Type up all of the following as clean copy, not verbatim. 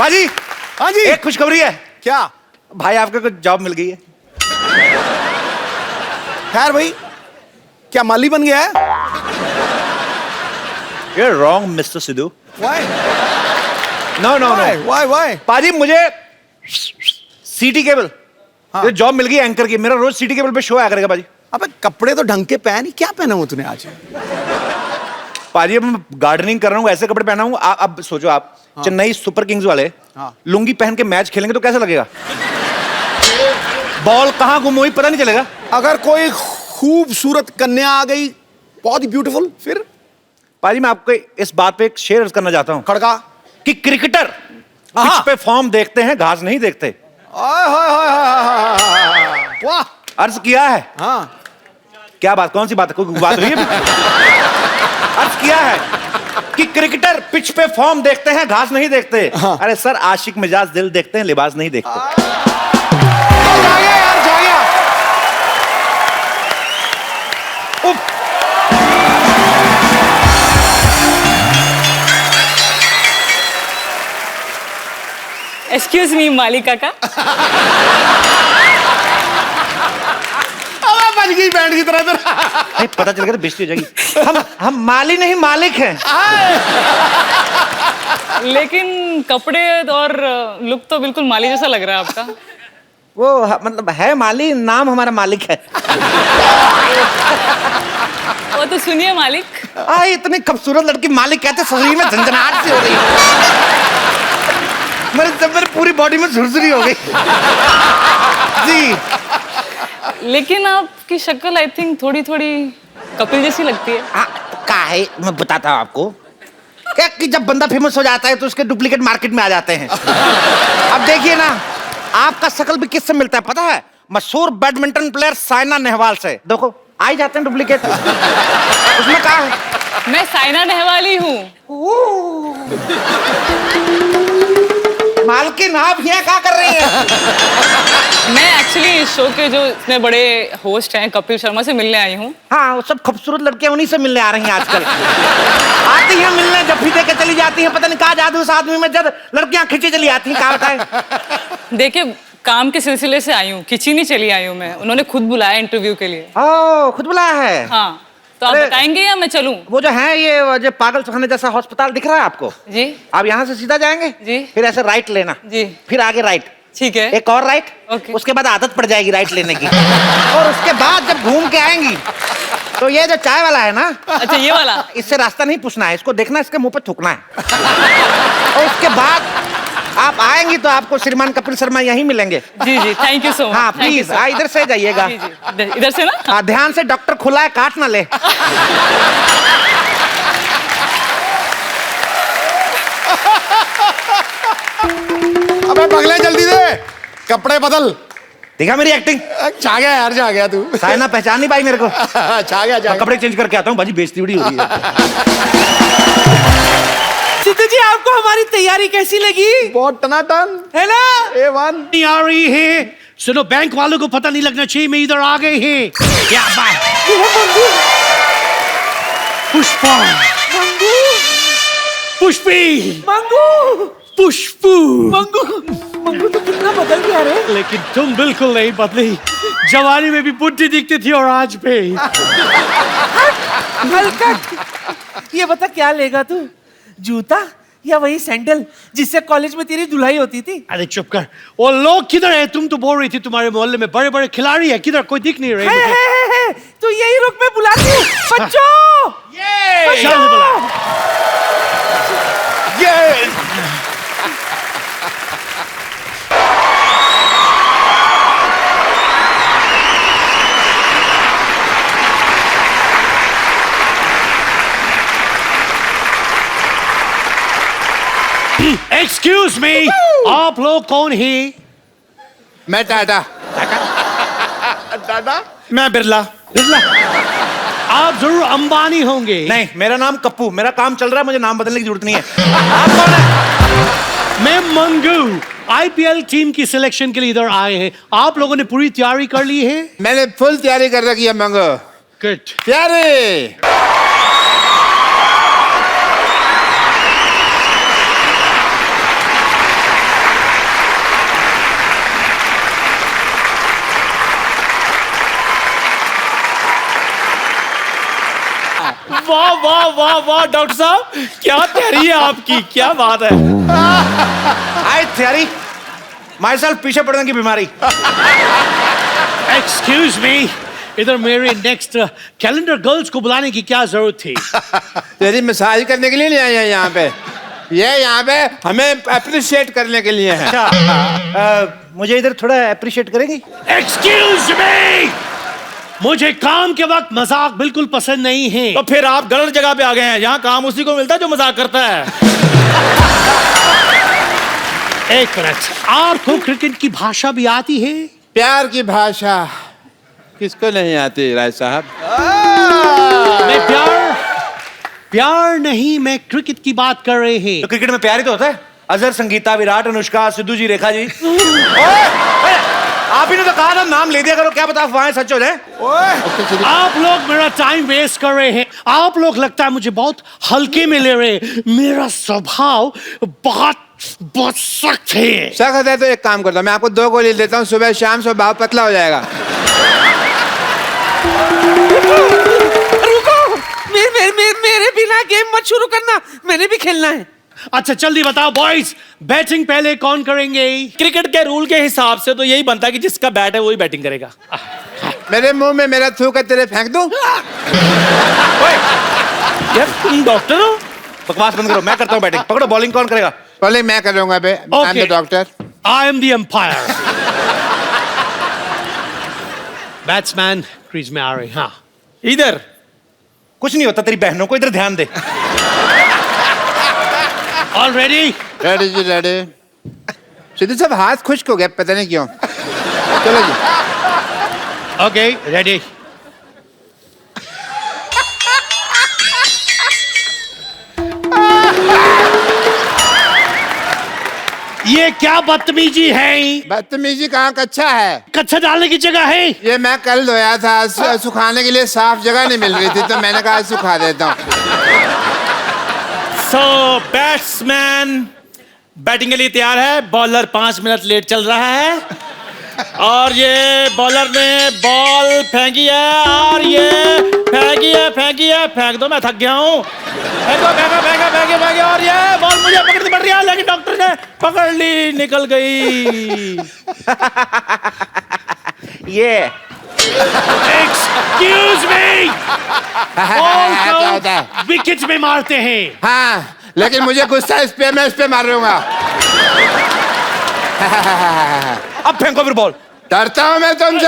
पाजी। हाँ जी। एक खुशखबरी है। क्या भाई आपको कुछ जॉब मिल गई है। खैर भाई, क्या माली बन गया है? You're wrong, Mr. Sidhu. Why? No, no, Why? no. Why? Why? पाजी मुझे सीटी केबल हाँ। ये जॉब मिल गई एंकर की। मेरा रोज सीटी केबल पे शो आया करेगा पाजी। अबे कपड़े तो ढंग के पहन, क्या पहना हुआ तूने आज? पाजी अब मैं गार्डनिंग कर रहा हूँ, ऐसे कपड़े पहना हूँ। अब सोचो आप, हाँ। चेन्नई सुपर किंग्स वाले हाँ। लुंगी पहन के मैच खेलेंगे तो कैसा लगेगा? बॉल कहाँ गुम हुई पता नहीं चलेगा। अगर कोई खूबसूरत कन्या आ गई, बहुत ही ब्यूटीफुल, फिर? पाजी मैं आपको इस बात पे एक शेर अर्ज करना चाहता हूँ खड़का कि क्रिकेटर हाँ। पिच पे फॉर्म देखते हैं, घास नहीं देखते। ओए होए होए होए होए। वाह। अर्ज किया है। हाँ। क्या बात, कौन सी बात है? कोई बात हुई है? अर्ज किया है कि क्रिकेटर पिच पे फॉर्म देखते हैं, घास नहीं देखते। हाँ। अरे सर, आशिक मिजाज दिल देखते हैं, लिबास नहीं देखते। जा गया यार, जा गया। उफ। एक्सक्यूज मी मालिक काका। बच गई बैंड की तरह तरह। नहीं, पता चल गया तो बेइज्जती हो जाएगी। हम माली नहीं मालिक हैं। लेकिन कपड़े और लुक तो बिल्कुल माली जैसा लग रहा है आपका। वो मतलब है माली, नाम हमारा मालिक है। वो तो सुनिए मालिक। इतनी खूबसूरत लड़की मालिक कहते, शरीर में झंझनाहट सी हो रही है। मेरे पूरी बॉडी में झुरझुरी हो गई। जी। लेकिन आपकी शक्ल आई थिंक थोड़ी थोड़ी कपिल जैसी लगती है। का है, मैं बताता हूँ आपको क्या कि जब बंदा फेमस हो जाता है तो उसके डुप्लीकेट मार्केट में आ जाते हैं। अब देखिए ना, आपका शक्ल भी किससे मिलता है पता है? मशहूर बैडमिंटन प्लेयर साइना नेहवाल से। देखो आ ही जाते हैं डुप्लीकेट। उसमें क्या है? मैं साइना नेहवाल ही हूँ। मालकिन आप यहाँ क्या कर रही हैं? मैं एक्चुअली इस शो के जो इतने बड़े होस्ट हैं कपिल शर्मा से मिलने आई हूँ। हाँ, वो सब खूबसूरत लड़कियां उन्हीं से मिलने आ रही हैं आजकल। आती हैं मिलने, जब भी देके चली जाती हैं। पता नहीं कहाँ जादू उस आदमी में, जब लड़कियां खींची चली आती हैं। कहाँ बताएं? देखिए, काम के सिलसिले से आई हूँ, खिंची नहीं चली आई हूँ मैं। उन्होंने खुद बुलाया इंटरव्यू के लिए। खुद बुलाया है? हाँ, तो आप अरे, बताएंगे या मैं चलूं? वो जो है ये जो पागल खाने जैसा अस्पताल दिख रहा है आपको? जी। आप यहाँ से सीधा जाएंगे जी। फिर ऐसे राइट लेना जी। फिर आगे राइट, ठीक है। एक और राइट। ओके। उसके बाद आदत पड़ जाएगी राइट लेने की। और उसके बाद जब घूम के आएंगी तो ये जो चाय वाला है ना, अच्छा ये वाला, इससे रास्ता नहीं पूछना है, इसको देखना, इसके मुंह पे थूकना है। और उसके बाद आप आएंगी तो आपको श्रीमान कपिल शर्मा यहीं मिलेंगे। जी जी, थैंक यू सो मच। हाँ प्लीज इधर से जाइएगा। जी जी, इधर से ना। हाँ, ध्यान से, डॉक्टर खुला है, काट ना ले। अबे पगले जल्दी दे, कपड़े बदल। देखा मेरी एक्टिंग? छा गया यार, छा गया तू। साइना पहचान नहीं पाई मेरे को। छा गया। कपड़े चेंज करके आता हूँ, बाजी बेइज्जती बड़ी हो रही है। सिद्धू जी, आपको हमारी तैयारी कैसी लगी? बहुत टनाटन है ना? A1। नहीं आ रही है। सुनो, बैंक वालों को पता नहीं लगना चाहिए मैं इधर आ गए हैं। क्या बात? पुष्पा, पुष्पी, मंगू पुष्पू। मंगू मंगू तो कितना बदल गया रे। लेकिन तुम बिल्कुल नहीं बदली। जवानी में भी बुढ़ी दिखती थी और आज भी। हलकट, ये बता क्या लेगा तू, जूता या वही सैंडल जिससे कॉलेज में तेरी धुलाई होती थी? अरे चुप कर। वो लोग किधर है? तुम तो बोल रही थी तुम्हारे मोहल्ले में बड़े बड़े खिलाड़ी है, किधर? कोई दिख नहीं रहे मुझे। है, तू यही रुक, मैं बुलाती हूँ। बच्चों, चल बुला। एक्सक्यूज मी, आप लोग कौन है? मैं टाटा। टाटा? मैं बिरला। बिरला? आप जरूर अंबानी होंगे। नहीं, मेरा नाम कप्पू। मेरा काम चल रहा है, मुझे नाम बदलने की जरूरत नहीं है। आप कौन है? मैं मंगू, आईपीएल टीम की सिलेक्शन के लिए इधर आए हैं। आप लोगों ने पूरी तैयारी कर ली है? मैंने फुल तैयारी कर रखी है मंगू। गुड। तैयारी। वाह वाह वाह वाह डॉक्टर साहब, क्या तैयारी है आपकी, क्या बात है। आई थियरी माई सेल्फ पीछे पड़ने की बीमारी। एक्सक्यूज मी, इधर मेरे नेक्स्ट कैलेंडर गर्ल्स को बुलाने की क्या जरूरत थी? तेरी मसाज करने के लिए नहीं आए हैं यहाँ पे, ये यहाँ पे हमें अप्रिशिएट करने के लिए है। मुझे इधर थोड़ा अप्रिशिएट करेंगी? एक्सक्यूज मी, मुझे काम के वक्त मजाक बिल्कुल पसंद नहीं है। तो फिर आप गलत जगह पे आ गए हैं, यहाँ काम उसी को मिलता है जो मजाक करता है। एक मिनट, आपको क्रिकेट की भाषा भी आती है? प्यार की भाषा किसको नहीं आती राय साहब? मैं प्यार नहीं, मैं क्रिकेट की बात कर रहे हैं। तो क्रिकेट में प्यार ही तो होता है। अजहर, संगीता, विराट, अनुष्का, सिद्धू जी, रेखा जी। ओए, आप ही ने तो कहा ना नाम ले दिया करो, क्या पता अफवाहें सच हो जाए। आप लोग मेरा टाइम वेस्ट कर रहे हैं। आप लोग लगता है मुझे बहुत हल्के में ले रहे हैं। मेरा स्वभाव बहुत सख्त है। सख्त है तो एक काम करता हूँ, मैं आपको 2 गोली देता हूँ, सुबह शाम स्वभाव पतला हो जाएगा। रुको, मेरे बिना गेम मत शुरू करना, मैंने भी खेलना है। अच्छा जल्दी बताओ बॉयज, बैटिंग पहले कौन करेंगे? क्रिकेट के रूल के हिसाब से तो यही बनता है कि जिसका बैट है वही बैटिंग करेगा। मेरे मुंह में मेरा थूक है, तेरे फेंक दूं? यार तुम डॉक्टर हो? बकवास बंद करो, मैं करता हूँ बैटिंग। पकड़ो, बॉलिंग कौन करेगा? बॉलिंग मैं करूंगा बे, I am the doctor. I am the umpire. Batsman crease में आ रहे हैं। हाँ इधर कुछ नहीं होता, तेरी बहनों को इधर ध्यान दे। All ready? रेडी जी रेडी। सिद्धू साहब हाथ खुश्क हो गया, पता नहीं क्यों। चलो जी। Okay ready. ये क्या बदतमीजी है? बदतमीजी कहाँ, कच्चा है। कच्चा डालने की जगह है। ये मैं कल धोया था, सुखाने के लिए साफ जगह नहीं मिल रही थी, तो मैंने कहा सुखा देता हूँ। सो बैट्समैन बैटिंग के लिए तैयार है। बॉलर 5 मिनट लेट चल रहा है और ये बॉलर ने बॉल फेंकी है और ये फेंकी है। फेंक दो, मैं थक गया हूँ। फेंके और ये बॉल मुझे पकड़नी पड़ रही है, लेकिन डॉक्टर ने पकड़ ली, निकल गई। ये एक्सक्यूज मी, क्या होता है? विकेट में मारते हैं। हाँ, लेकिन मुझे गुस्सा इस पे, मैं इस पे मार लूंगा। अब फेंको फिर बॉल। डरता हूँ मैं तुमसे।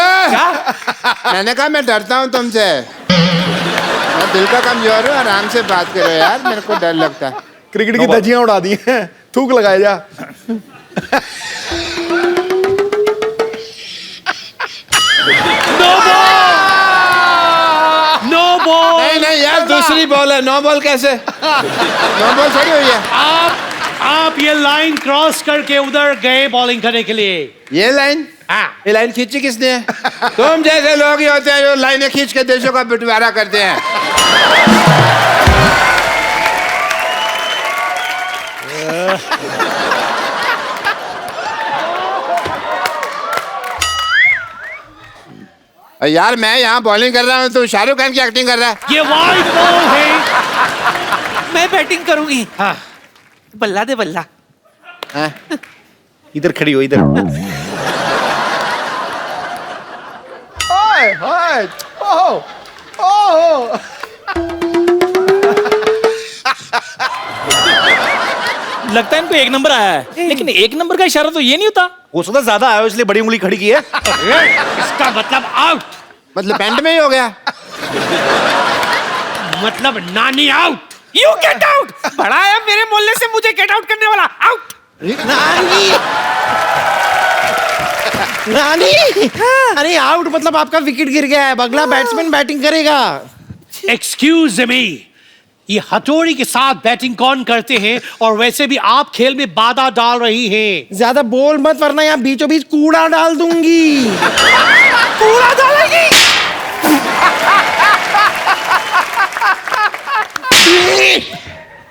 मैंने कहा मैं डरता हूँ तुमसे। मैं दिल का कमजोर हूँ, आराम से बात करो यार, मेरे को डर लगता है। क्रिकेट की धज्जियां उड़ा दी हैं, थूक लगाए जा। No ball. नहीं यार, दूसरी बॉल है। 9 बॉल कैसे? 9 बॉल थोड़ी हुई है। आप ये लाइन क्रॉस करके उधर गए बॉलिंग करने के लिए। ये लाइन? हाँ। ये लाइन खींची किसने है? तुम जैसे लोग ही होते हैं जो लाइनें खींच के देशों का बंटवारा करते हैं। यार मैं यहाँ बॉलिंग कर रहा हूँ, तो शाहरुख खान की एक्टिंग कर रहा है। ये वाइड बॉल है। मैं बैटिंग करूंगी। हाँ। बल्ला दे बल्ला। हाँ? इधर खड़ी हो, इधर। हाय हाय, ओह ओह। लगता है इनको 1 नंबर आया है, लेकिन 1 नंबर का इशारा तो ये नहीं होता। हो सकता ज्यादा आया हो, इसलिए बड़ी उंगली खड़ी की है। इसका मतलब आउट। मतलब पैंट में ही हो गया। मतलब नानी आउट। You get out. बड़ा आया मेरे मोहल्ले से मुझे गेट आउट करने वाला। आउट। नानी, नानी। अरे आउट मतलब आपका विकेट गिर गया है, अगला बैट्समैन बैटिंग करेगा। एक्सक्यूज मी, ये हथौड़ी के साथ बैटिंग कौन करते हैं? और वैसे भी आप खेल में बाधा डाल रही हैं। ज्यादा बोल मत, वरना यहाँ बीचों बीच कूड़ा डाल दूंगी। कूड़ा डालेगी?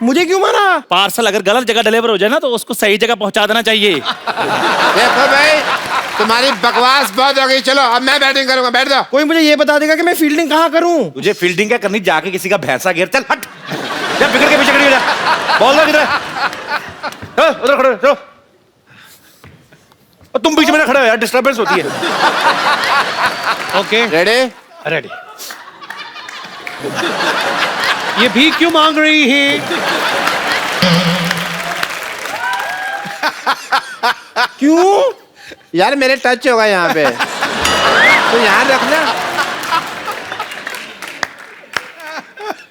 मुझे क्यों मारा? पार्सल अगर गलत जगह डिलीवर हो जाए ना, तो उसको सही जगह पहुंचा देना चाहिए। देखो भाई, तुम्हारी बकवास बहुत हो गई, चलो अब मैं बैटिंग करूंगा, बैठ जाओ। कोई मुझे ये बता देगा कि मैं फील्डिंग कहाँ करूं? तुझे फील्डिंग क्या करनी, जाके किसी का भैंसा घेर, चल हट, जब बिगड़ के पीछे खड़ी हो जा, बॉल दो किधर, उधर खड़े हो, चलो। और तुम बीच में ना खड़े हो यार, डिस्टर्बेंस होती है। Okay ready? रेडी। ये भी क्यों मांग रही है? क्यों? यार मेरे टच होगा यहाँ पे, तो यहाँ रखना।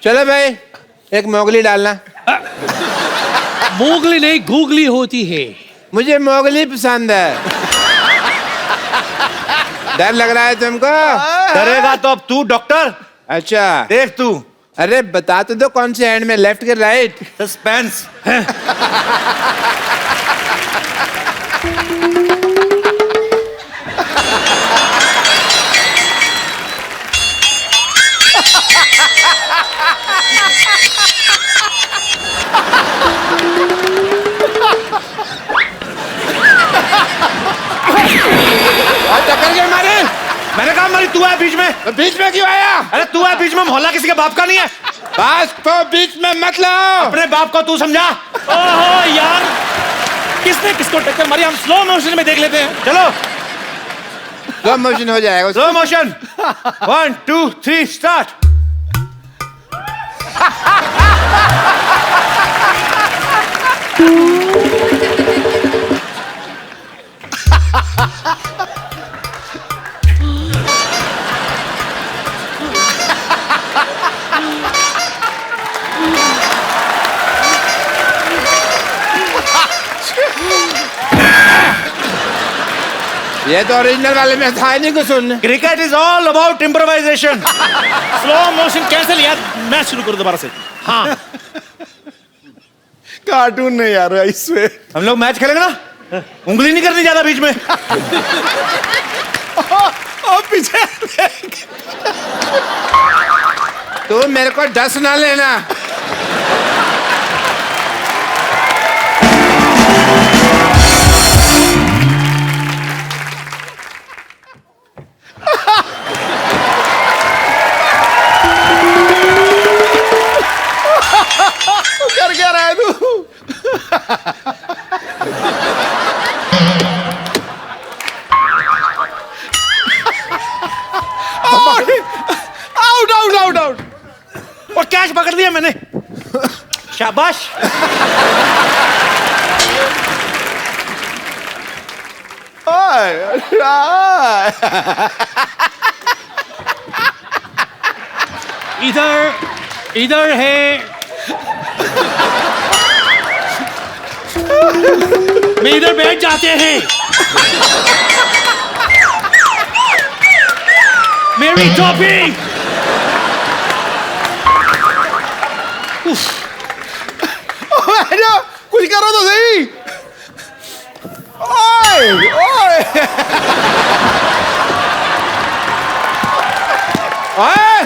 चलो भाई, एक मोगली डालना। मोगली नहीं, गूगली होती है। मुझे मोगली पसंद है। डर लग रहा है तुमको? डरेगा तो अब तू डॉक्टर, अच्छा देख तू। अरे बता तो दो कौन से एंड में, लेफ्ट के राइट? सस्पेंस। टक्कर के मारे। मैंने कहा मारी, तू है बीच में। तो बीच में क्यों आया? अरे तू है बीच में, मोहल्ला किसी के बाप का नहीं है। बस तो बीच में मत लाओ। अपने बाप को तू समझा। ओहो यार, किसने किसको टक्कर मारी, हम स्लो मोशन में देख लेते हैं। चलो स्लो मोशन हो जाएगा। Slow motion, 1 2 3 start. ये तो ओरिजिनल वाले में था ही नहीं कुछ सुनने। Cricket is all about improvisation. Slow motion cancel यार, मैच शुरू करो दोबारा से। हाँ, कार्टून नहीं यार, आई स्वेयर। हम लोग मैच खेलेंगे ना, उंगली नहीं करनी ज्यादा बीच में। और पीछे तू मेरे को डस ना लेना। कर क्या रहा है तू? Out out out out. और कैच पकड़ लिया मैंने, शाबाश। इधर इधर है। मैं इधर बैठ जाते हैं। मेरी टोपी। कुछ करो तो सही। ओए ओए ओए,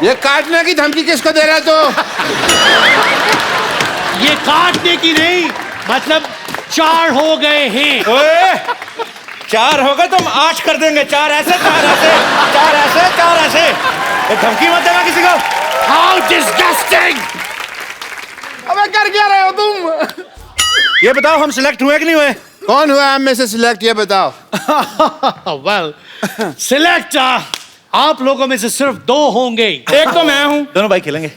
ये काटने की धमकी किसको दे रहा है तू? ये काटने की नहीं, मतलब 4 हो गए हैं। ओए, 4 हो गए तो हम 8 कर देंगे। 4 ऐसे, 4 ऐसे, 4 ऐसे, 4 ऐसे। ये धमकी मत देना किसी को। How disgusting! अबे कर क्या रहे हो तुम? ये बताओ हम सिलेक्ट हुए कि नहीं हुए? कौन हुआ हम में से सिलेक्ट, ये बताओ। Well, select आप लोगों में से सिर्फ 2 होंगे। एक तो मैं हूं। दोनों भाई खेलेंगे।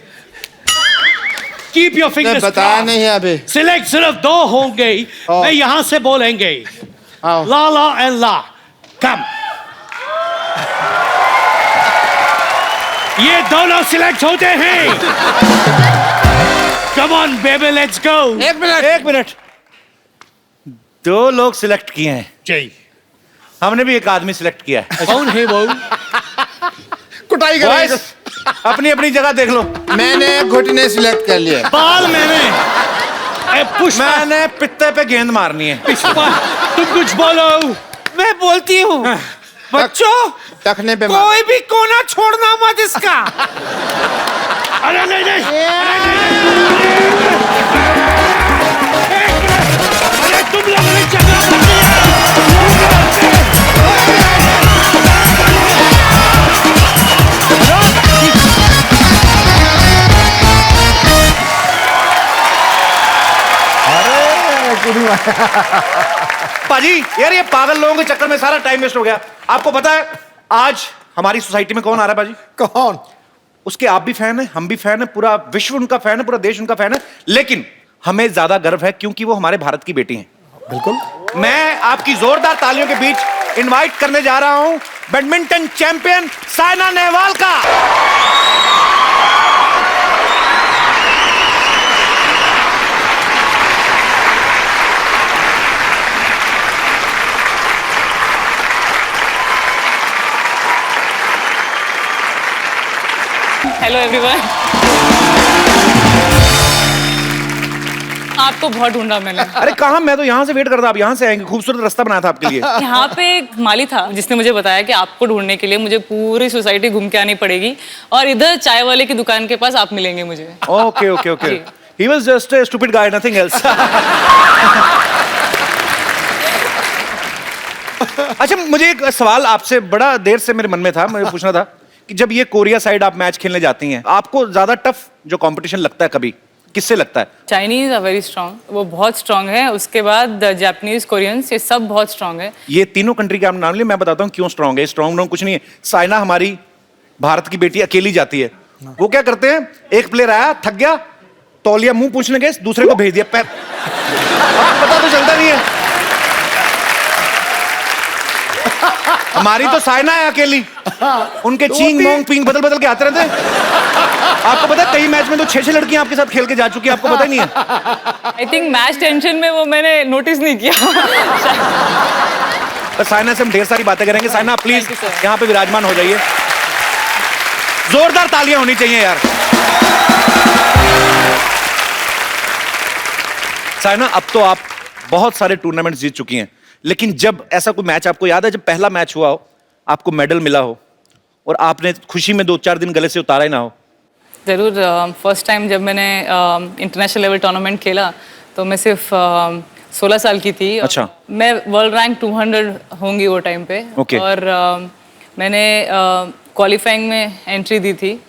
Keep your fingers बताया crossed. नहीं है अभी। सिलेक्ट सिर्फ 2 होंगे। मैं यहां से बोलेंगे, आओ। ला ला एंड ला, कम। ये दोनों सिलेक्ट होते हैं। Come on baby, let's go. एक मिनट। 2 लोग सिलेक्ट किए हैं, जी, हमने भी एक आदमी सिलेक्ट किया है। कौन है वो? कुटाई कर Boys, अपनी अपनी जगह देख लो। मैंने घुटने सिलेक्ट कर लिए। बाल मैंने। पुष्पा, मैंने पित्ते पे गेंद मारनी है। पुष्पा, तुम कुछ बोलो। मैं बोलती हूँ, बच्चों टखने पे मार। कोई भी कोना छोड़ना मत इसका। अरे नहीं नहीं, अरे तुम लोगों ने जगह पाजी यार ये पागल लोगों के चक्कर में सारा टाइम वेस्ट हो गया। आपको पता है आज हमारी सोसाइटी में कौन आ रहा है पाजी? कौन? उसके आप भी फैन है, हम भी फैन है, पूरा विश्व उनका फैन है, पूरा देश उनका फैन है। लेकिन हमें ज्यादा गर्व है क्योंकि वो हमारे भारत की बेटी हैं। बिल्कुल। मैं आपकी जोरदार तालियों के बीच इनवाइट करने जा रहा हूं बैडमिंटन चैंपियन साइना नेहवाल का। Hello everyone. आपको बहुत ढूंढा मैंने। अरे कहां, मैं तो यहां से वेट कर रहा था, आप यहां से आएंगे। खूबसूरत रास्ता बनाया था आपके लिए। यहाँ पे एक माली था जिसने मुझे बताया कि आपको ढूंढने के लिए मुझे पूरी सोसाइटी घूम के आनी पड़ेगी और इधर चाय वाले की दुकान के पास आप मिलेंगे मुझे। Okay okay okay. He was just a stupid guy, nothing else. अच्छा मुझे एक सवाल आपसे बड़ा देर से मेरे मन में था, मुझे पूछना था कि जब ये कोरिया साइड आप मैच खेलने जाती हैं, आपको ज्यादा टफ जो कंपटीशन लगता है कभी, किससे लगता है? चाइनीज आर वेरी स्ट्रांग, वो बहुत स्ट्रांग है। उसके बाद जापानीज, कोरियंस, ये सब बहुत स्ट्रांग है। ये तीनों कंट्री के आप नाम लिए, मैं बताता हूँ क्यों स्ट्रांग है। स्ट्रांग कुछ नहीं है। साइना हमारी भारत की बेटी अकेली जाती है। वो क्या करते हैं, एक प्लेयर आया थक गया, तौलिया मुंह पूछने गए, दूसरे को भेज दिया पैर। पता तो चलता नहीं है। हमारी तो साइना है अकेली, उनके चींग मोंग पिंग बदल बदल के आते रहते हैं। आपको पता है कई मैच में तो 6-6 लड़कियां आपके साथ खेल के जा चुकी है, आपको पता ही नहीं है। आई थिंक मैच टेंशन में वो मैंने नोटिस नहीं किया। तो साइना से हम ढेर सारी बातें करेंगे। Saina please Thank you, sir. यहाँ पे विराजमान हो जाइए। जोरदार तालियां होनी चाहिए यार। साइना अब तो आप बहुत सारे टूर्नामेंट जीत चुकी हैं, लेकिन जब ऐसा कोई मैच आपको याद है जब पहला मैच हुआ हो, आपको मेडल मिला हो और आपने खुशी में 2-4 दिन गले से उतारा ही ना हो? ज़रूर। फर्स्ट टाइम जब मैंने इंटरनेशनल लेवल टूर्नामेंट खेला तो मैं सिर्फ 16 साल की थी। अच्छा। मैं वर्ल्ड रैंक 200 होंगी वो टाइम पे। Okay. और मैंने क्वालिफाइंग में एंट्री दी थी।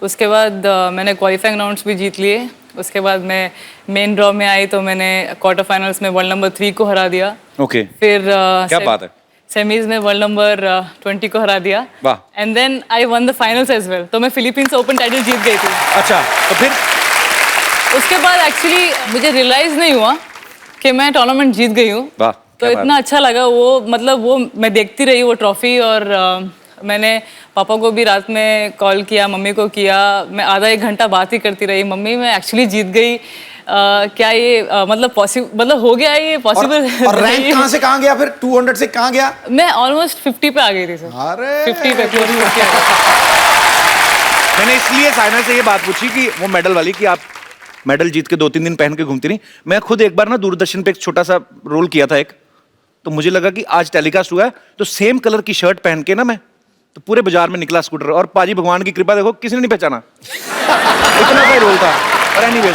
उसके बाद मैंने क्वालिफाइंग राउंड्स भी जीत लिए। उसके बाद मैं मेन ड्रॉ में आई तो मैंने क्वार्टर फाइनल्स में वर्ल्ड नंबर 3 को हरा दिया। ओके। फिर क्या बात है। सेमीज में वर्ल्ड नंबर 20 को हरा दिया। वाह। And then I won the finals as well. तो मैं फिलीपींस ओपन टाइटल जीत गई थी। अच्छा तो फिर उसके बाद एक्चुअली मुझे रियलाइज नहीं हुआ कि मैं टूर्नामेंट जीत गई हूँ। वाह, तो क्या बात। इतना अच्छा लगा वो, मतलब वो मैं देखती रही वो ट्रॉफी। और मैंने पापा को भी रात में कॉल किया, मम्मी को किया। मैं आधा 1 घंटा बात ही करती रही, मम्मी मैं एक्चुअली जीत गई। क्या ये मतलब पॉसिबल, मतलब हो गया ये पॉसिबल? और रैंक कहां से कहां गया फिर? 200 से कहां गया? मैं ऑलमोस्ट 50 पे आ गई थी सर। अरे 50 पे क्लोज 50। मैंने इसलिए साइना से ये बात पूछी कि वो मेडल वाली, कि आप मेडल जीत के 2-3 दिन पहन के घूमती नहीं। मैं खुद एक बार ना दूरदर्शन पे एक छोटा सा रोल किया था एक, तो मुझे लगा कि आज टेलीकास्ट हुआ है तो सेम कलर की शर्ट पहन के ना मैं तो पूरे बाजार में निकला स्कूटर, और पाजी भगवान की कृपा देखो किसी ने नहीं पहचाना। इतना सा रोल था। और एनीवे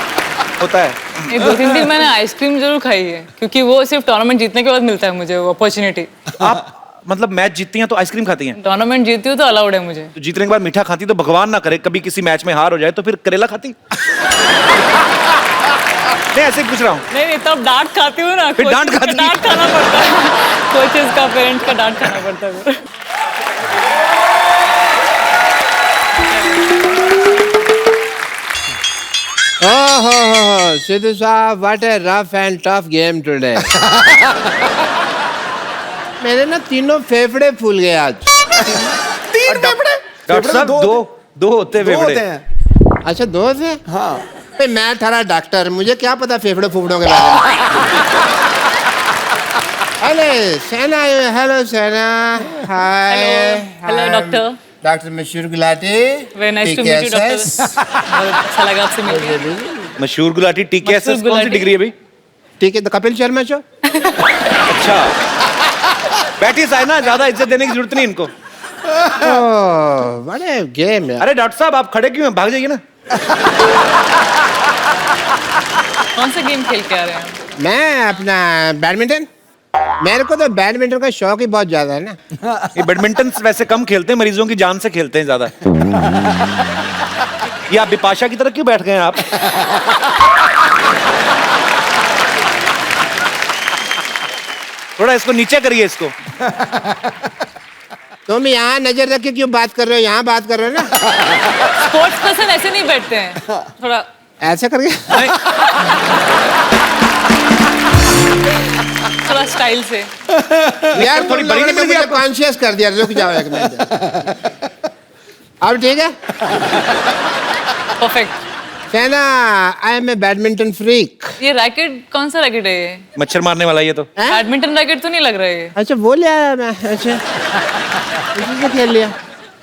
होता है। ये 2-3 दिन मैंने आइसक्रीम जरूर खाई है क्योंकि वो सिर्फ टूर्नामेंट जीतने के बाद मिलता है मुझे वो अपॉर्चुनिटी। आप मतलब मैच जीतती हैं तो आइसक्रीम खाती हैं? टूर्नामेंट जीतती हूँ तो अलाउड है मुझे। तो जीतने के बाद मीठा खाती तो भगवान ना करे कभी किसी मैच में हार हो जाए तो फिर करेला खाती? नहीं ऐसे ही पूछ रहा हूँ। नहीं तब डांट खाती हूँ ना। फिर डांट coaches का खाती? डांट खाना पड़ता है। कोचेस का, पेरेंट्स का डांट खाना पड़ता है। Oh, Sidhu साहब, what a rough and tough game today. मेरे ना तीनों फेफड़े फूल गए आज। 3 फेफड़े? डॉक्टर साहब दो होते हैं दो फेफड़े। होते हैं। अच्छा 2 से? हाँ। भाई मैं थारा डॉक्टर, मुझे क्या पता फेफड़े फूफड़ों के बारे में। अरे सेना, हेलो सेना, हाय। Hello doctor. Doctor Mashoor Gulati. Very nice to meet you doctor. बहुत अच्छा लगा आपसे मिलकर। मशहूर गुलाटी TKS मशहूर कौन सी गुलाटी। डिग्री है भाई? ठीक है, तो कपिल शर्मा शो। अच्छा बैठिए साइना, ज्यादा इज्जत देने की जरूरत नहीं इनको। बड़े गेम है। अरे डॉक्टर साहब आप खड़े क्यों हैं, भाग जाइए ना। कौन सा गेम खेल के आ रहे हैं? मैं अपना बैडमिंटन, मेरे को तो बैडमिंटन का शौक ही बहुत ज्यादा है ना। ये बैडमिंटन वैसे कम खेलते हैं, मरीजों की जान से खेलते हैं ज्यादा। ये आप बिपाशा की तरह क्यों बैठ गए हैं आप? थोड़ा इसको नीचे करिए इसको। तुम यहाँ नजर रख के क्यों बात कर रहे हो? यहाँ बात कर रहे हो ना। स्पोर्ट्स पर्सन ऐसे नहीं बैठते हैं, थोड़ा ऐसा करके। थोड़ा स्टाइल से। यार थोड़ी तुम बड़ी लोगों ने नहीं मुझे आपको? कॉन्शियस कर दिया। रुक जाओ एक मिनट। अब ठीक है। परफेक्ट। कहना I am a badminton freak. ये रैकेट कौन सा रैकेट है ये? मच्छर मारने वाला ये तो। बैडमिंटन रैकेट तो नहीं लग रहा है ये। अच्छा वो ले आया मैं। अच्छा इसी से खेल लिया।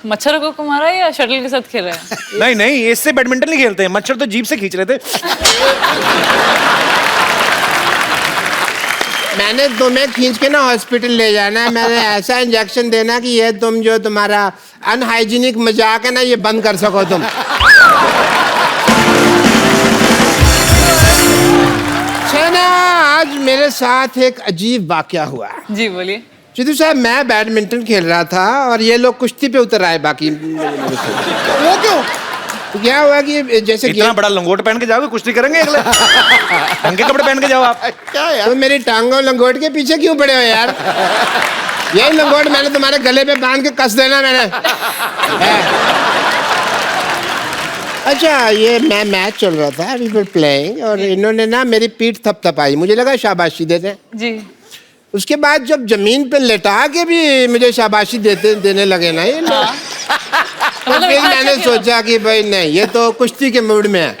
मच्छर को मारा है या शटल के साथ खेल रहा है? नहीं नहीं, इससे बैडमिंटन नहीं खेलते हैं, मच्छर तो जीभ से खींच रहे थे। मैंने तुम्हें खींच के ना हॉस्पिटल ले जाना है। मैंने ऐसा इंजेक्शन देना कि ये तुम जो तुम्हारा अनहाइजीनिक मजाक है ना ये बंद कर सको तुम। ना आज मेरे साथ एक अजीब वाकया हुआ। जी बोलिए। चिदू साहब मैं बैडमिंटन खेल रहा था और ये लोग कुश्ती पे उतर आए बाकी। वो क्यों? तो क्या हुआ कि जैसे इतना बड़ा लंगोट पहन के जाओगे, कुश्ती करेंगे अगले? ढंग के कपड़े पहन के जाओ आप। क्या यार? तुम मेरी टांगों लंगोट के पीछे क्यों पड़े हो यार? यही लंगोट मैंने तुम्हारे गले पे बांध के कस देना मैंने। अच्छा ये मैं मैच चल रहा था, वी वर प्लेइंग, और इन्होंने ना मेरी पीठ थपथपाई। मुझे लगा शाबाशी देते हैं। जी। उसके बाद जब जमीन पे लेटा के भी मुझे शाबाशी देने लगे ना ये लोग। तो मतलब फिर इतना मैंने अच्छा सोचा कि भाई नहीं, ये तो कुश्ती के मूड में है।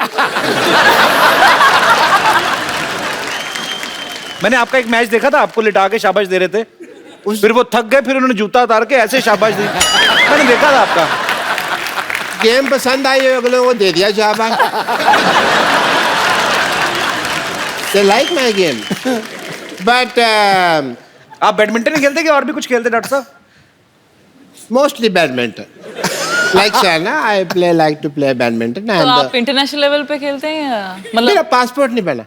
मैंने आपका एक मैच देखा था, आपको लिटा के शाबाश दे रहे थे, फिर वो थक गए, फिर उन्होंने जूता उतार के ऐसे शाबाश दी। मैंने देखा था आपका। गेम पसंद आई अगलों को दे दिया शाबाश। They like my game. But आप बैडमिंटन ही खेलते कि और भी कुछ खेलते डॉक्टर साहब? mostly badminton. Like Shana, I like to play badminton. तो And आप इंटरनेशनल लेवल पे खेलते हैं या मेरा मतलब? पासपोर्ट नहीं बना।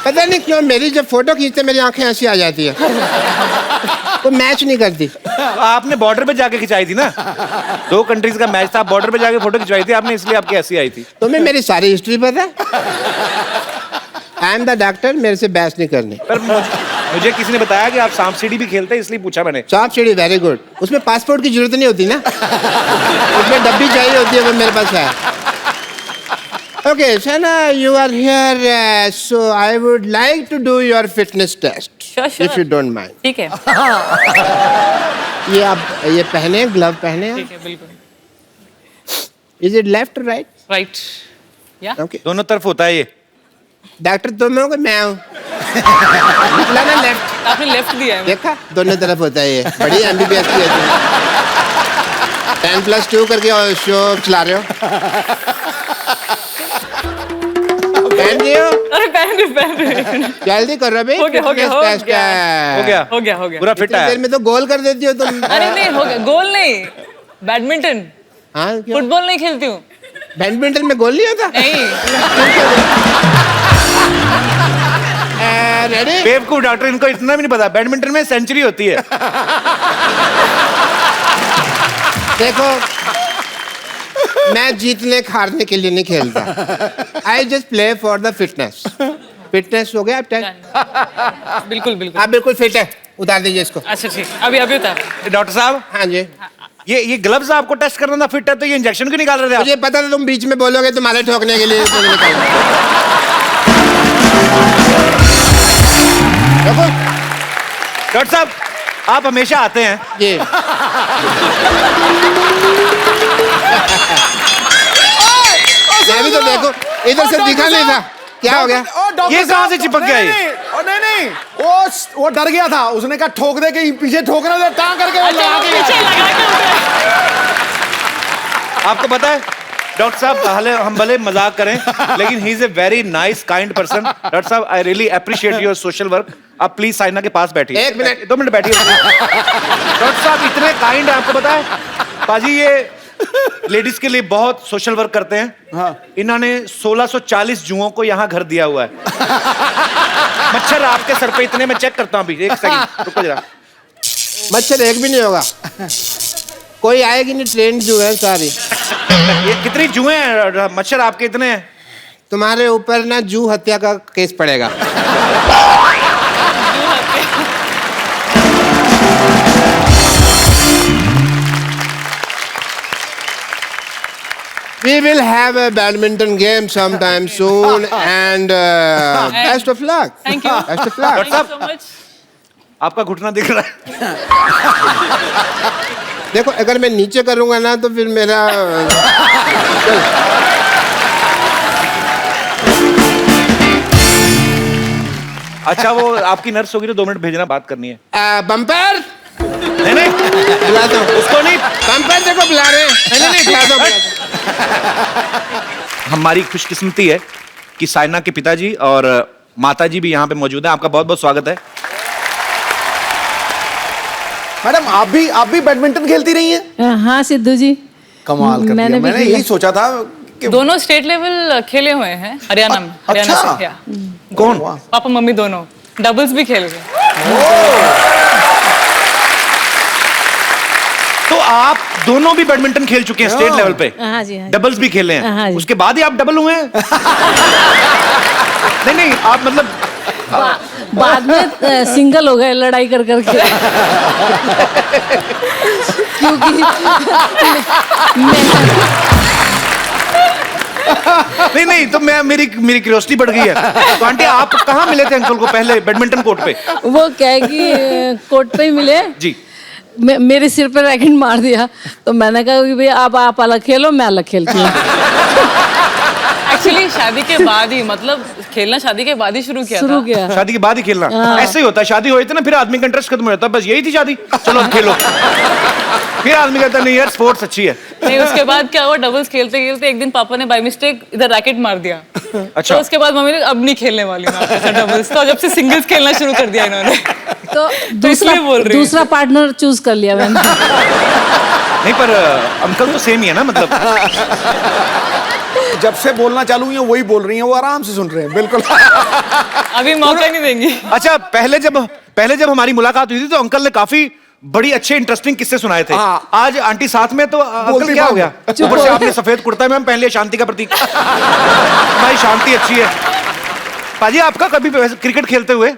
पता नहीं क्यों मेरी जब फोटो खींचते मेरी आंखें ऐसी आ जाती है। वो मैच नहीं करती। आपने बॉर्डर पे जाके खिंचाई थी ना, 2 कंट्रीज का मैच था, बॉर्डर पे जाके फोटो खिंचवाई थी आपने, इसलिए आपकी ऐसी आई थी। तुम्हें मेरी सारी हिस्ट्री पता है? आई एम द डॉक्टर, मेरे से बहस नहीं करनी। पर मुझे किसी ने बताया कि आप सांप सीढ़ी भी खेलते हैं, इसलिए पूछा मैंने। सांप सीढ़ी वेरी गुड। उसमें पासपोर्ट की जरूरत नहीं होती ना। उसमें डब्बी चाहिए होती है, वो मेरे पास है। Okay, Shana, you are here, so I would like to do your fitness test, Sure. if you don't mind. ठीक है। ये आप ये पहने, ग्लव पहने। ठीक है बिल्कुल। Is it left or right? Right. या? Okay. दोनों तरफ होता है ये। डॉक्टर तुम हो कि मैं हूँ? निकला ना लेफ्ट। आपने लेफ्ट दिया है। देखा, दोनों तरफ होता है ये। बड़ी MBBS की है तुम। 10+2 करके शो चला रहे हो। पहन रही हो? अरे पहन रहे। जल्दी करो भाई। हो गया। हो गया हो गया। पूरा फिट इतनी है। देर में तो गोल कर देती हो तुम। अरे नहीं हो गया, गोल नहीं, बैडमिंटन, हाँ क्यों? फुटबॉल नहीं खेलती हूँ। बैडमिंटन में गोल नहीं होता? नहीं। रेडी? बेवकूफ डॉक्टर, इनको इतना भी नहीं पता, बैडमिंटन में सेंचुरी होती है। देखो मैं जीतने हारने के लिए नहीं खेलता। I just play for the fitness. Fitness हो गया अब तक? बिल्कुल बिल्कुल। आप बिल्कुल फिट है, उतार दीजिए इसको। अच्छा ठीक, अभी उतार। डॉक्टर साहब, हाँ जी। ये ग्लव्स आपको टेस्ट करना था फिट है, तो ये इंजेक्शन क्यों निकाल रहे थे आप? मुझे पता था तुम बीच में बोलोगे तुम्हारे ठोकने के लिए। डॉक्टर साहब आप हमेशा आते हैं। जी। मैं भी तो देखो इधर से दिखा नहीं था, क्या हो गया? ये कहाँ से चिपक गया ये? नहीं वो डर गया था, उसने कहा ठोक दे के पीछे ठोकना था, टांग करके वो लगा के आपको पता है डॉक्टर साहब, हम भले मजाक करें, लेकिन he is a very nice kind person. Doctor साहब I really appreciate your social work. आप प्लीज साइना के पास बैठिए। 1 मिनट। 2 मिनट बैठिए। डॉक्टर साहब इतने काइंड है, आपको पता है पाजी ये लेडीज के लिए बहुत सोशल वर्क करते हैं। हाँ। इन्होंने 1640 जुओं को यहाँ घर दिया हुआ है। मच्छर आपके सर पे इतने, मैं चेक करता हूँ अभी, 1 सेकंड रुको जरा। मच्छर एक भी नहीं होगा, कोई आएगी नहीं, ट्रेन जो है सारी। ये कितनी जुएं हैं मच्छर आपके इतने हैं? तुम्हारे ऊपर ना जू हत्या का केस पड़ेगा। We will have a badminton game sometime soon and best of luck. Thank you. Best of luck. Thank you so much. आपका घुटना दिख रहा है। देखो अगर मैं नीचे करूंगा ना तो फिर मेरा अच्छा वो आपकी नर्स होगी तो 2 मिनट भेजना, बात करनी है। बम्पर नहीं नहीं बुला दो उसको नहीं, बम्पर देखो बुला रहे हैं। नहीं बुला दो हमारी खुशकिस्मती है कि साइना के पिताजी और माताजी भी यहाँ पे मौजूद हैं। आपका बहुत बहुत स्वागत है। मैडम आप भी बैडमिंटन खेलती रही हैं? हाँ सिद्धू जी, कमाल कर मैंने दिया। भी मैंने खेला। यही सोचा था कि दोनों स्टेट लेवल खेले हुए हैं हरियाणा में। हरियाणा अच्छा। से, या। कौन? पापा मम्मी दोनों डबल्स भी खेल गए। तो आप दोनों भी बैडमिंटन खेल चुके हैं स्टेट लेवल पे? हाँ जी, हाँ जी। डबल्स भी खेले हैं? हाँ जी। उसके बाद ही आप डबल हुए हैं? नहीं आप मतलब बाद में सिंगल हो गए लड़ाई कर करके। क्योंकि नहीं तो मैं मेरी क्यूरियोसिटी बढ़ गई है। तो आंटी आप कहाँ मिले थे अंकल को पहले बैडमिंटन कोर्ट पे? वो क्या है कि कोर्ट पे ही मिले जी। मेरे सिर पे रैकेट मार दिया तो मैंने कहा कि भाई अब आप अलग खेलो, मैं अलग खेलती हूँ। एक्चुअली शादी के बाद ही, मतलब खेलना शादी के बाद ही शुरू किया था। किया। शादी के बाद ही खेलना? हाँ। ऐसे ही होता है, शादी हो जाती है ना फिर आदमी का इंटरेस्ट खत्म हो जाता है। बस यही थी शादी, चलो अब खेलो। फिर आदमी कहता है नहीं यार स्पोर्ट्स अच्छी है। नहीं, उसके बाद क्या हुआ, डबल्स खेलते खेलते एक दिन पापा ने बाय मिस्टेक इधर रैकेट मार दिया। अच्छा। तो उसके बाद मम्मी ने अब नहीं खेलने वाली मैं आपके साथ डबल्स, तो जब से सिंगल्स खेलना शुरू कर दिया इन्होंने। तो इसलिए बोल रही हूँ। दूसरा पार्टनर चूज कर लिया मैंने। नहीं पर अंकल तो सेम ही है ना, मतलब जब से बोलना चालू हुई हैं वही बोल रही हैं, वो आराम से सुन रहे हैं बिल्कुल। अभी मौका नहीं देंगी। अच्छा पहले जब हमारी मुलाकात हुई थी तो अंकल ने काफी बड़ी अच्छे इंटरेस्टिंग किस्से सुनाए थे। हाँ। आज आंटी साथ में तो अंकल बोलती क्या हो बंद। गया? ऊपर से आपने सफेद कुर्ता मैम पहन लिया, शांति का प्रतीक। हमारी शांति अच्छी है। पाजी आपका कभी क्रिकेट खेलते हुए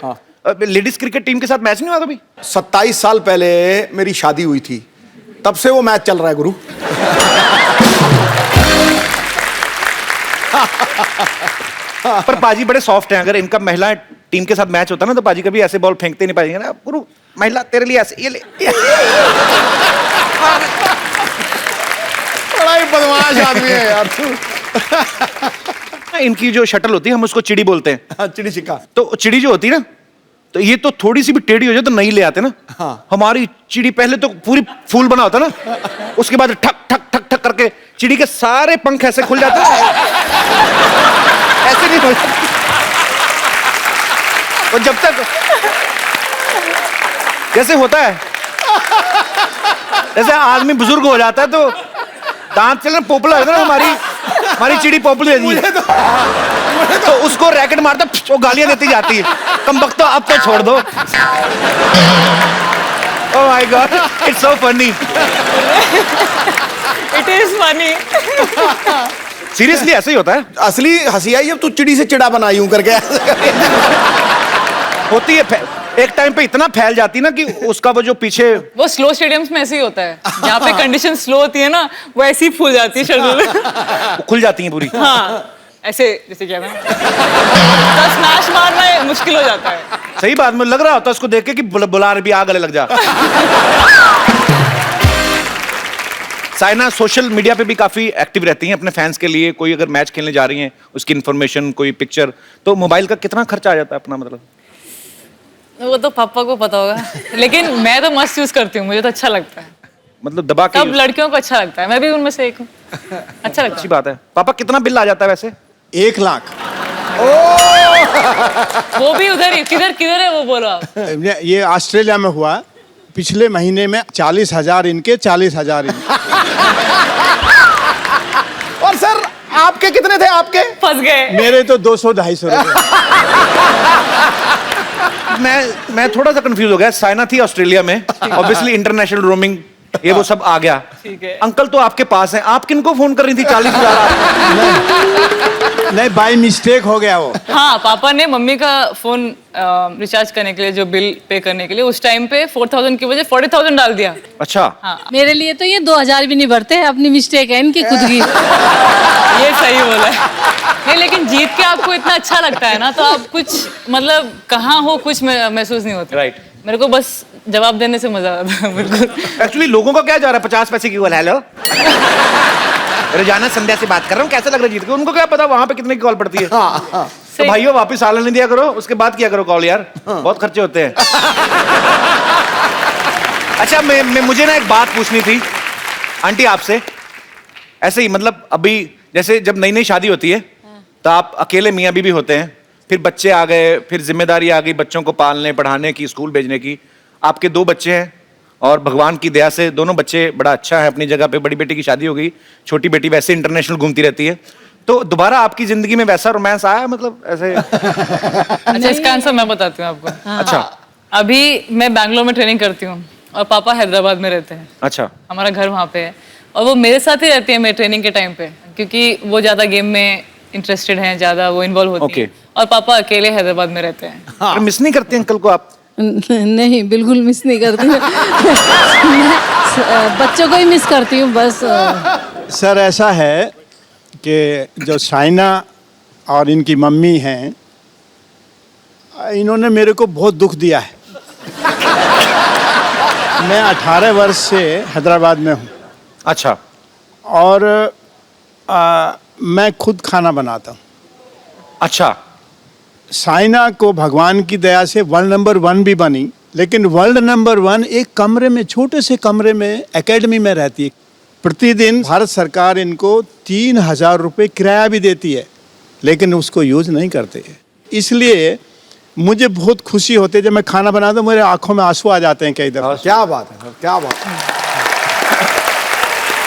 लेडीज क्रिकेट टीम के साथ मैच नहीं हुआ कभी? 27 साल पहले मेरी शादी हुई थी, तब से वो मैच चल रहा है गुरु। पर पाजी बड़े सॉफ्ट हैं। अगर इनका महिला टीम के साथ मैच होता ना तो पाजी कभी ऐसे बॉल फेंकते नहीं पाएंगे ना। गुरु महिला तेरे लिए ऐसे ये ले। बड़ा ही बदमाश आदमी है यार तू। इनकी जो शटल होती है हम उसको चिड़ी बोलते हैं। हाँ, चिड़ी छिक्का। तो चिड़ी जो होती है ना, तो ये तो थोड़ी सी भी टेढ़ी हो जाए तो नहीं ले आते ना। हाँ। हमारी चिड़ी पहले तो पूरी फूल बना होता ना, उसके बाद ठक ठक ठक ठक करके चिड़ी के सारे पंख ऐसे खुल जाते हैं। ऐसे नहीं खुल। और जब तक जैसे होता है, जैसे आदमी बुजुर्ग हो जाता है तो दांत चलना पोपला होता है ना, हमारी चिड़ी पोपली है। तो उसको रैकेट मारता वो गालियां देती जाती है, कम वक्त तो अब तो छोड़ दो। Oh my God, it's so funny. It is funny. Seriously ऐसे ही होता है। असली हंसी आई जब तू चिड़ी से चिड़ा बनाई हूं करके। होती है, एक टाइम पे इतना फैल जाती ना कि उसका वो जो पीछे वो स्लो स्टेडियम्स में ऐसे ही होता है, जहाँ पे कंडीशन स्लो होती है ना वो ऐसी ही फूल जाती है शरीर। खुल जाती है पूरी। हाँ ऐसे जैसे क्या है, तो स्मैश मारना है, मुश्किल हो जाता है। सही बात में लग रहा होता है उसको देख के कि बुला रही भी आ गले लग जा। साइना सोशल मीडिया पे भी काफी एक्टिव रहती हैं अपने फैंस के लिए। कोई अगर मैच खेलने जा रही हैं उसकी इन्फॉर्मेशन, कोई पिक्चर, तो मोबाइल का कितना खर्चा आ जाता है अपना? मतलब वो तो पापा को पता होगा, लेकिन मैं तो मस्त यूज करती हूँ, मुझे तो अच्छा लगता है। मतलब दबा के सब लड़कियों को अच्छा लगता है, मैं भी उनमें से एक हूँ। अच्छा लगता अच्छी बात है। पापा कितना बिल आ जाता है वैसे? 1 लाख। है। वो भी उधर ही, किधर किधर है वो बोलो आप। ये ऑस्ट्रेलिया में हुआ पिछले महीने में। 40,000 इनके, 40,000 इनके। और सर आपके कितने थे? आपके फंस गए। मेरे तो 200-250 रुपए। मैं थोड़ा सा कंफ्यूज हो गया। साइना थी ऑस्ट्रेलिया में, ऑब्वियसली इंटरनेशनल रोमिंग ये वो सब आ गया। ठीक है। अंकल तो आपके पास हैं, आप किनको फोन कर रही थी? 40,000 नहीं, बाय मिस्टेक हो गया वो। हाँ, पापा ने मम्मी का फोन रिचार्ज करने के लिए, जो बिल पे करने के लिए, उस टाइम पे 4000 की वजह 40,000 डाल दिया। अच्छा। हाँ, मेरे लिए तो ये 2000 भी नहीं भरते, अपनी मिस्टेक है इनकी खुद की। ये सही बोला है। नहीं, लेकिन जीत के आपको इतना अच्छा लगता है ना, तो आप कुछ मतलब कहाँ हो कुछ महसूस नहीं होता। राइट। मेरे को बस जवाब देने से मजा आता है। बिल्कुल। एक्चुअली लोगों का क्या जा रहा है 50 पैसे की कॉल। हेलो, रोजाना संध्या से बात कर रहा हूँ, कैसा लग रहा है जीत के? उनको क्या पता वहां पे कितने की कॉल पड़ती है। तो भाइयों वापस साल नहीं दिया करो, उसके बाद किया करो कॉल यार, बहुत खर्चे होते हैं। अच्छा, मुझे ना एक बात पूछनी थी आंटी आपसे। ऐसे ही मतलब अभी जैसे जब नई नई शादी होती है तो आप अकेले मियाँ बीवी होते हैं, फिर बच्चे आ गए, फिर जिम्मेदारी आ गई बच्चों को पालने पढ़ाने की, स्कूल भेजने की। आपके 2 बच्चे हैं और भगवान की दया से दोनों बच्चे बड़ा अच्छा है अपनी जगह पे। बड़ी बेटी की शादी हो गई, छोटी बेटी वैसे इंटरनेशनल घूमती रहती है। तो दोबारा आपकी जिंदगी में वैसा रोमांस आया मतलब ऐसे? अच्छा, इसका आंसर मैं बताती हूँ आपको। अच्छा। अभी मैं बैंगलोर में ट्रेनिंग करती हूँ और पापा हैदराबाद में रहते हैं। अच्छा। हमारा घर वहाँ पे है और वो मेरे साथ ही रहती है मेरे ट्रेनिंग के टाइम पे, क्योंकि वो ज्यादा गेम में इंटरेस्टेड हैं, ज्यादा वो इन्वॉल्व होती है। और पापा अकेले हैदराबाद में रहते हैं। मिस नहीं करते अंकल को आप? नहीं, बिल्कुल मिस नहीं करती मैं। बच्चों को ही मिस करती हूँ बस। सर ऐसा है कि जो साइना और इनकी मम्मी हैं, इन्होंने मेरे को बहुत दुख दिया है। मैं 18 वर्ष से हैदराबाद में हूँ। अच्छा। और मैं खुद खाना बनाता हूँ। अच्छा। साइना को भगवान की दया से वर्ल्ड नंबर 1 भी बनी, लेकिन वर्ल्ड नंबर 1 एक कमरे में, छोटे से कमरे में एकेडमी में रहती है। प्रतिदिन भारत सरकार इनको 3000 रुपये किराया भी देती है, लेकिन उसको यूज नहीं करते। इसलिए मुझे बहुत खुशी होती है जब मैं खाना बनाता हूँ, मेरे आंखों में आंसू आ जाते हैं कई दफा। क्या बात है, क्या बात है।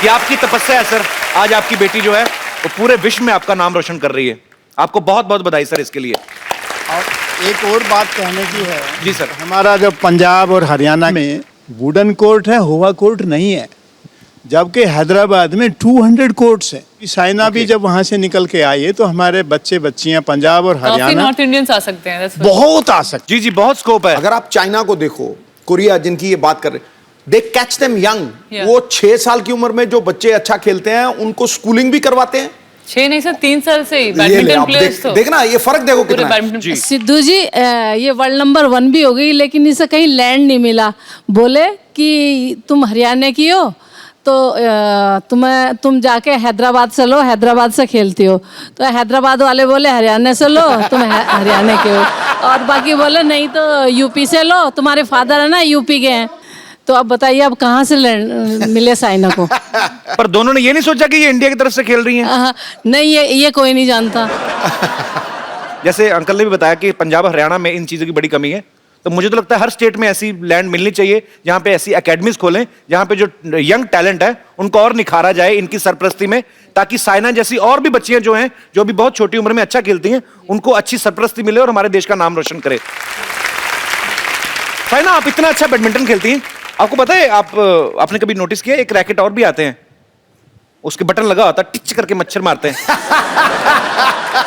ये आपकी तपस्या है सर। आज आपकी बेटी जो है वो पूरे विश्व में आपका नाम रोशन कर रही है। आपको बहुत बहुत बधाई सर इसके लिए। और एक और बात कहने की है। जी सर। हमारा जो पंजाब और हरियाणा में वुडन कोर्ट है, हुआ कोर्ट नहीं है, जबकि हैदराबाद में 200 कोर्ट्स हैं। साइना भी जब वहाँ से निकल के आई है तो हमारे बच्चे बच्चियाँ पंजाब और काफी हरियाणा नॉर्थ इंडियंस आ सकते हैं। that's बहुत आ सकते। जी जी, बहुत स्कोप है। अगर आप चाइना को देखो, कोरिया जिनकी ये बात कर रहे, दे कैच देम यंग। Yeah. वो 6 साल की उम्र में जो बच्चे अच्छा खेलते हैं उनको स्कूलिंग भी करवाते हैं। 6 नहीं सर, 3 साल से ही ये ले, बैडमिंटन आप प्लेयर्स तो देखना ये फर्क देखो पूरे कितना है। बैडमिंटन। सिद्धू जी, ये वर्ल्ड नंबर 1 भी हो गई, लेकिन इसे कहीं लैंड नहीं मिला। बोले कि तुम हरियाणा की हो तो तुम जाके हैदराबाद से लो, हैदराबाद से खेलती हो। तो हैदराबाद वाले बोले हरियाणा से लो, तुम हरियाणा के हो। और बाकी बोले नहीं तो यूपी से लो, तुम्हारे फादर है ना यूपी के हैं। तो अब बताइए अब कहाँ से मिले साइना को? पर दोनों ने ये नहीं सोचा कि ये इंडिया की तरफ से खेल रही हैं? नहीं, ये कोई नहीं जानता। जैसे अंकल ने भी बताया कि पंजाब हरियाणा में इन चीज़ों की बड़ी कमी है, तो मुझे तो लगता है हर स्टेट में ऐसी लैंड मिलनी चाहिए जहाँ पे ऐसी एकेडमीज खोलें जहाँ पे जो यंग टैलेंट है उनको और निखारा जाए इनकी सरपरस्ती में, ताकि साइना जैसी और भी बच्चियां जो हैं जो अभी बहुत छोटी उम्र में अच्छा खेलती हैं उनको अच्छी सरपरस्ती मिले और हमारे देश का नाम रोशन करे। साइना, आप इतना अच्छा बैडमिंटन खेलती हैं, आपको पता है आपने कभी नोटिस किया एक रैकेट और भी आते हैं, उसके बटन लगा होता है, टिच करके मच्छर मारते हैं।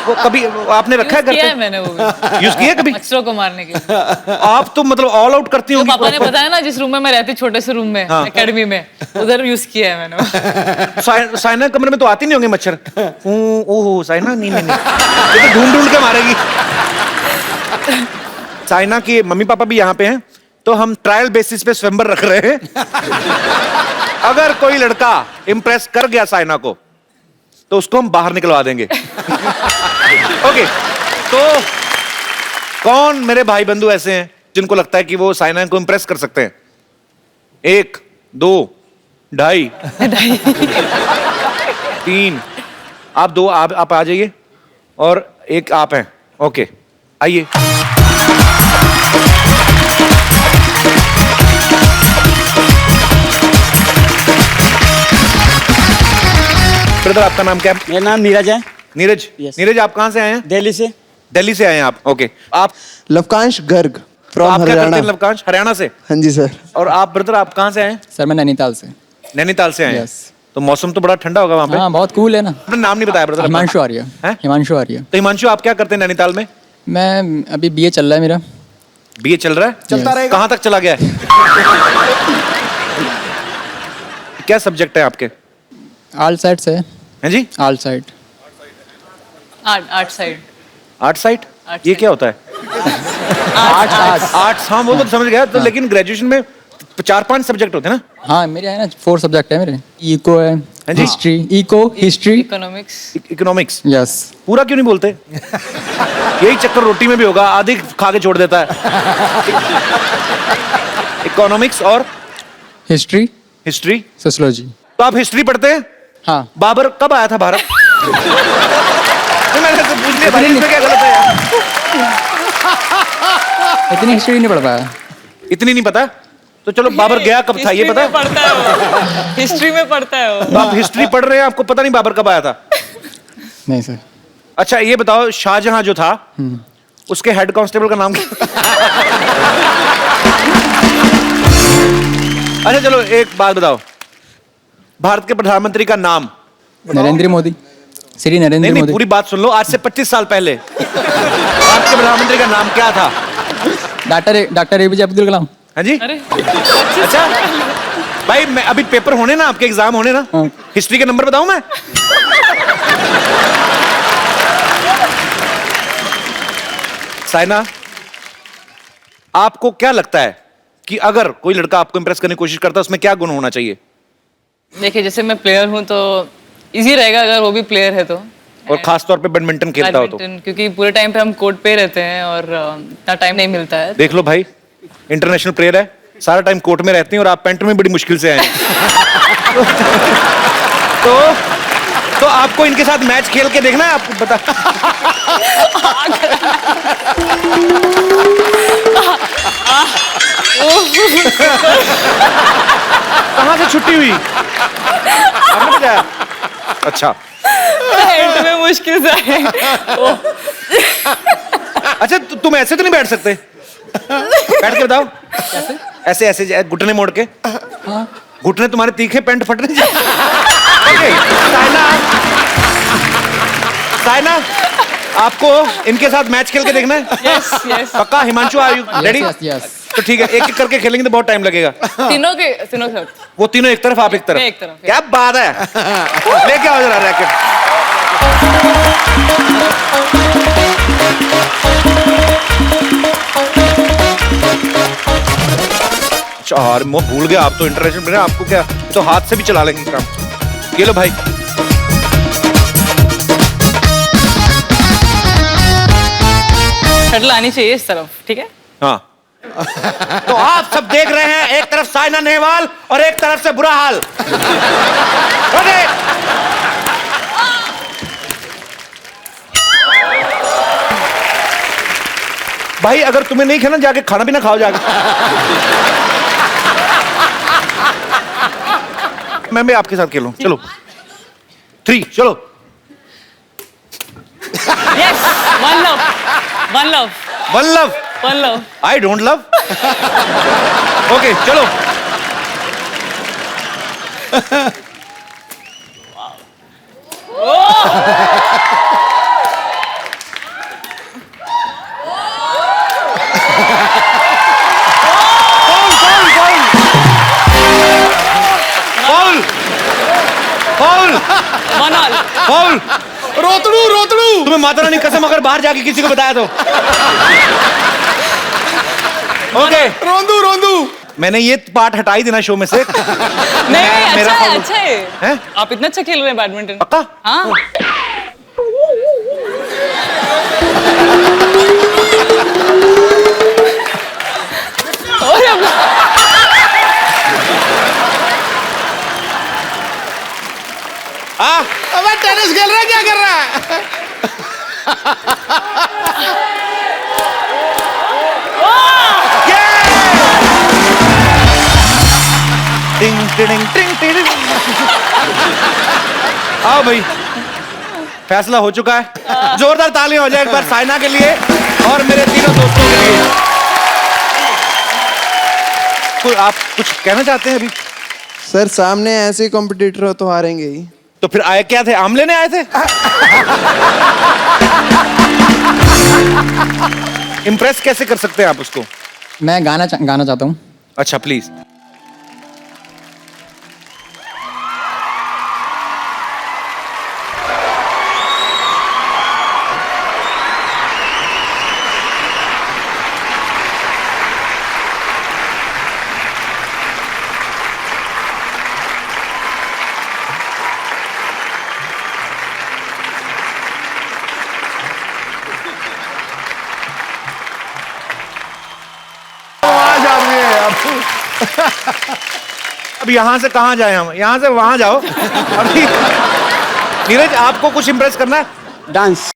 वो कभी आपने रखा है घर पे? मैंने वो भी यूज किया कभी मच्छरों को मारने के लिए। आप तो मतलब ऑल आउट करती तो होंगी। पापा ने बताया ना, जिस रूम में मैं रहती, छोटे से रूम में एकेडमी में, उधर यूज किया है मैंने। साइना कमरे में तो आती नहीं होंगे मच्छर? ओहो साइना, नहीं नहीं नहीं, ये तो ढूंढ ढूंढ के मारेगी। साइना के मम्मी पापा भी यहाँ पे हैं, तो हम ट्रायल बेसिस पे स्वयंवर रख रहे हैं। अगर कोई लड़का इंप्रेस कर गया साइना को तो उसको हम बाहर निकलवा देंगे। ओके, तो कौन मेरे भाई बंधु ऐसे हैं जिनको लगता है कि वो साइना को इंप्रेस कर सकते हैं? 1 2 2.5 3। आप 2 आप आ जाइए और 1 आप हैं। ओके, आइए। ब्रदर, आपका नाम क्या है? मेरा नाम नीरज है। नीरज? Yes. नीरज, आप कहाँ से आए हैं? दिल्ली से। दिल्ली से आए हैं आप? ओके। आप? लवकांश गर्ग फ्रॉम आप क्या करते हरियाणा। हैं? लवकांश, हरियाणा से? हाँ जी सर। और आप ब्रदर, आप कहाँ से आए हैं? सर मैं नैनीताल से। नैनीताल से आए हैं। Yes. तो मौसम तो बड़ा ठंडा होगा वहाँ पे। हाँ बहुत कूल है ना। अपना नाम नहीं बताया ब्रदर। हिमांशु आर्य। हैं? हिमांशु आर्य। तो हिमांशु आप क्या करते हैं नैनीताल में? मैं अभी बीए चल रहा है मेरा। बीए चल रहा है? चलता रहेगा। कहाँ तक चला गया है? क्या सब्जेक्ट है आपके? आल साइड से। हैं जी? All side. Art side. Art side? Art ये साइड। क्या होता है? आर्ट्स। हाँ वो तो समझ गया। तो लेकिन ग्रेजुएशन में 4-5 सब्जेक्ट होते हैं ना? हाँ मेरे है ना 4 सब्जेक्ट है मेरे। इको है, जी? History, eco, history, economics. Economics. Yes. पूरा क्यों नहीं बोलते? यही चक्कर रोटी में भी होगा, आधी खा के छोड़ देता है। इकोनॉमिक्स और हिस्ट्री, हिस्ट्री, सोशियोलॉजी। तो आप हिस्ट्री पढ़ते हैं? हाँ। बाबर कब आया था भारत? तो मैंने तो पूछ लिया भाई, इसमें क्या गलत है यार? इतनी हिस्ट्री नहीं पढ़ पाया। इतनी नहीं पता? तो चलो बाबर गया कब था ये पता है? पढ़ता है वो। हिस्ट्री में पढ़ता है वो। तो आप हिस्ट्री पढ़ रहे हैं, आपको पता नहीं बाबर कब आया था? नहीं सर। अच्छा ये बताओ, शाहजहां जो था उसके हेड कांस्टेबल का नाम क्या? अच्छा चलो एक बात बताओ, भारत के प्रधानमंत्री का नाम? नरेंद्र मोदी। श्री नरेंद्र नहीं मोदी। पूरी बात सुन लो। आज से 25 साल पहले भारत के प्रधानमंत्री का नाम क्या था? Doctor APJ Abdul Kalam. हाँ जी? अरे अच्छा भाई, मैं अभी पेपर होने ना, आपके एग्जाम होने ना, हाँ। हिस्ट्री के नंबर बताऊं मैं? साइना, आपको क्या लगता है कि अगर कोई लड़का आपको इंप्रेस करने की कोशिश करता है, उसमें क्या गुण होना चाहिए? देखिए, जैसे मैं प्लेयर हूँ तो इजी रहेगा अगर वो भी प्लेयर है तो। और खास तौर पे बैडमिंटन खेलता हो तो? बैडमिंटन, क्योंकि पूरे टाइम पे हम कोर्ट पे रहते हैं और इतना टाइम नहीं मिलता है। देख लो भाई, इंटरनेशनल प्लेयर है, सारा टाइम कोर्ट में रहते हैं और आप पेंट में बड़ी मुश्किल से आए हैं। तो आपको इनके साथ मैच खेल के देखना है, आपको बता। कहाँ से छुट्टी हुई? आपने बताया? अच्छा पेंट में मुश्किल से आए। अच्छा, तुम ऐसे तो नहीं बैठ सकते? बैठ के बताओ। ऐसे ऐसे घुटने मोड़ के। घुटने तुम्हारे तीखे, पेंट फट रही। साइना, आपको इनके साथ मैच खेल के देखना है? Yes yes. पक्का? Himanshu, are you ready? Yes. तो ठीक है, एक एक करके खेलेंगे तो बहुत टाइम लगेगा। तीनों के साथ। वो तीनों एक तरफ, आप एक तरफ। मैं एक तरफ। क्या बात है। लेके आओ जरा रैकेट। चार मैं भूल गया, आप तो इंटरनेशनल प्लेयर, आपको क्या, तो हाथ से भी चला लेंगे काम। ये लो भाई। शटल आनी चाहिए इस तरफ, ठीक है? हाँ। तो आप सब देख रहे हैं, एक तरफ साइना नेहवाल और एक तरफ से बुरा हाल। ओके। भाई अगर तुम्हें नहीं खेलना, जाके खाना पीना खाओ जाके। मैं भी आपके साथ खेलूं, चलो 3 चलो। Yes, one love. I don't love. Okay चलो। फाउल। रोतड़ू। तुम्हें माता रानी कसम अगर बाहर जाके किसी को बताया तो। ओके। रोंदू। मैंने ये पार्ट हटाई देना शो में से। नहीं, अच्छा है। हैं? आप इतना अच्छा खेल रहे हैं बैडमिंटन। पक्का? हाँ। अब टेनिस खेल रहा है, क्या कर रहा है? टिंग टिंग टिंग टिंग। आओ भाई, फैसला हो चुका है। जोरदार तालियां हो जाए एक बार साइना के लिए और मेरे तीनों दोस्तों के लिए। आप कुछ कहना चाहते हैं अभी? सर सामने ऐसे कॉम्पिटिटर हो तो हारेंगे ही। तो फिर आए क्या थे, आम लेने आए थे? इम्प्रेस कैसे कर सकते हैं आप उसको? मैं गाना चाहता हूँ। अच्छा प्लीज। अब यहां से कहां जाए हम? यहां से वहां जाओ। अभी नीरज आपको कुछ इंप्रेस करना है? डांस।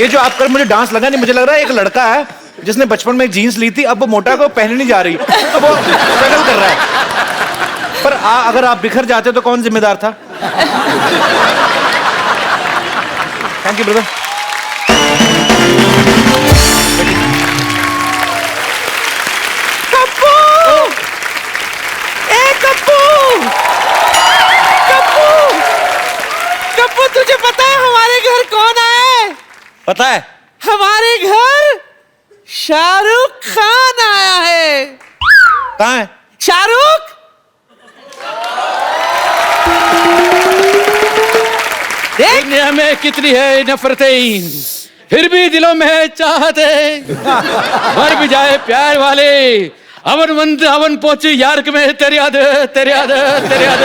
ये जो आप कर, मुझे डांस लगा नहीं, मुझे लग रहा है एक लड़का है जिसने बचपन में जीन्स ली थी, अब वो मोटा को पहनने नहीं जा रही, तो वो स्ट्रगल कर रहा है। पर अगर आप बिखर जाते तो कौन जिम्मेदार था? Thank you brother. कप्पू! ए कप्पू! कप्पू! कप्पू तुझे पता है हमारे घर कौन आया है? पता है? हमारे घर शाहरुख खान आया है। कहाँ है शाहरुख? दुनिया में कितनी है नफरतें, फिर भी दिलों में चाहते, मर भी जाए प्यार वाले, अवन मंद अवन पहुंचे यार के में तेरी याद तेरी याद तेरी याद।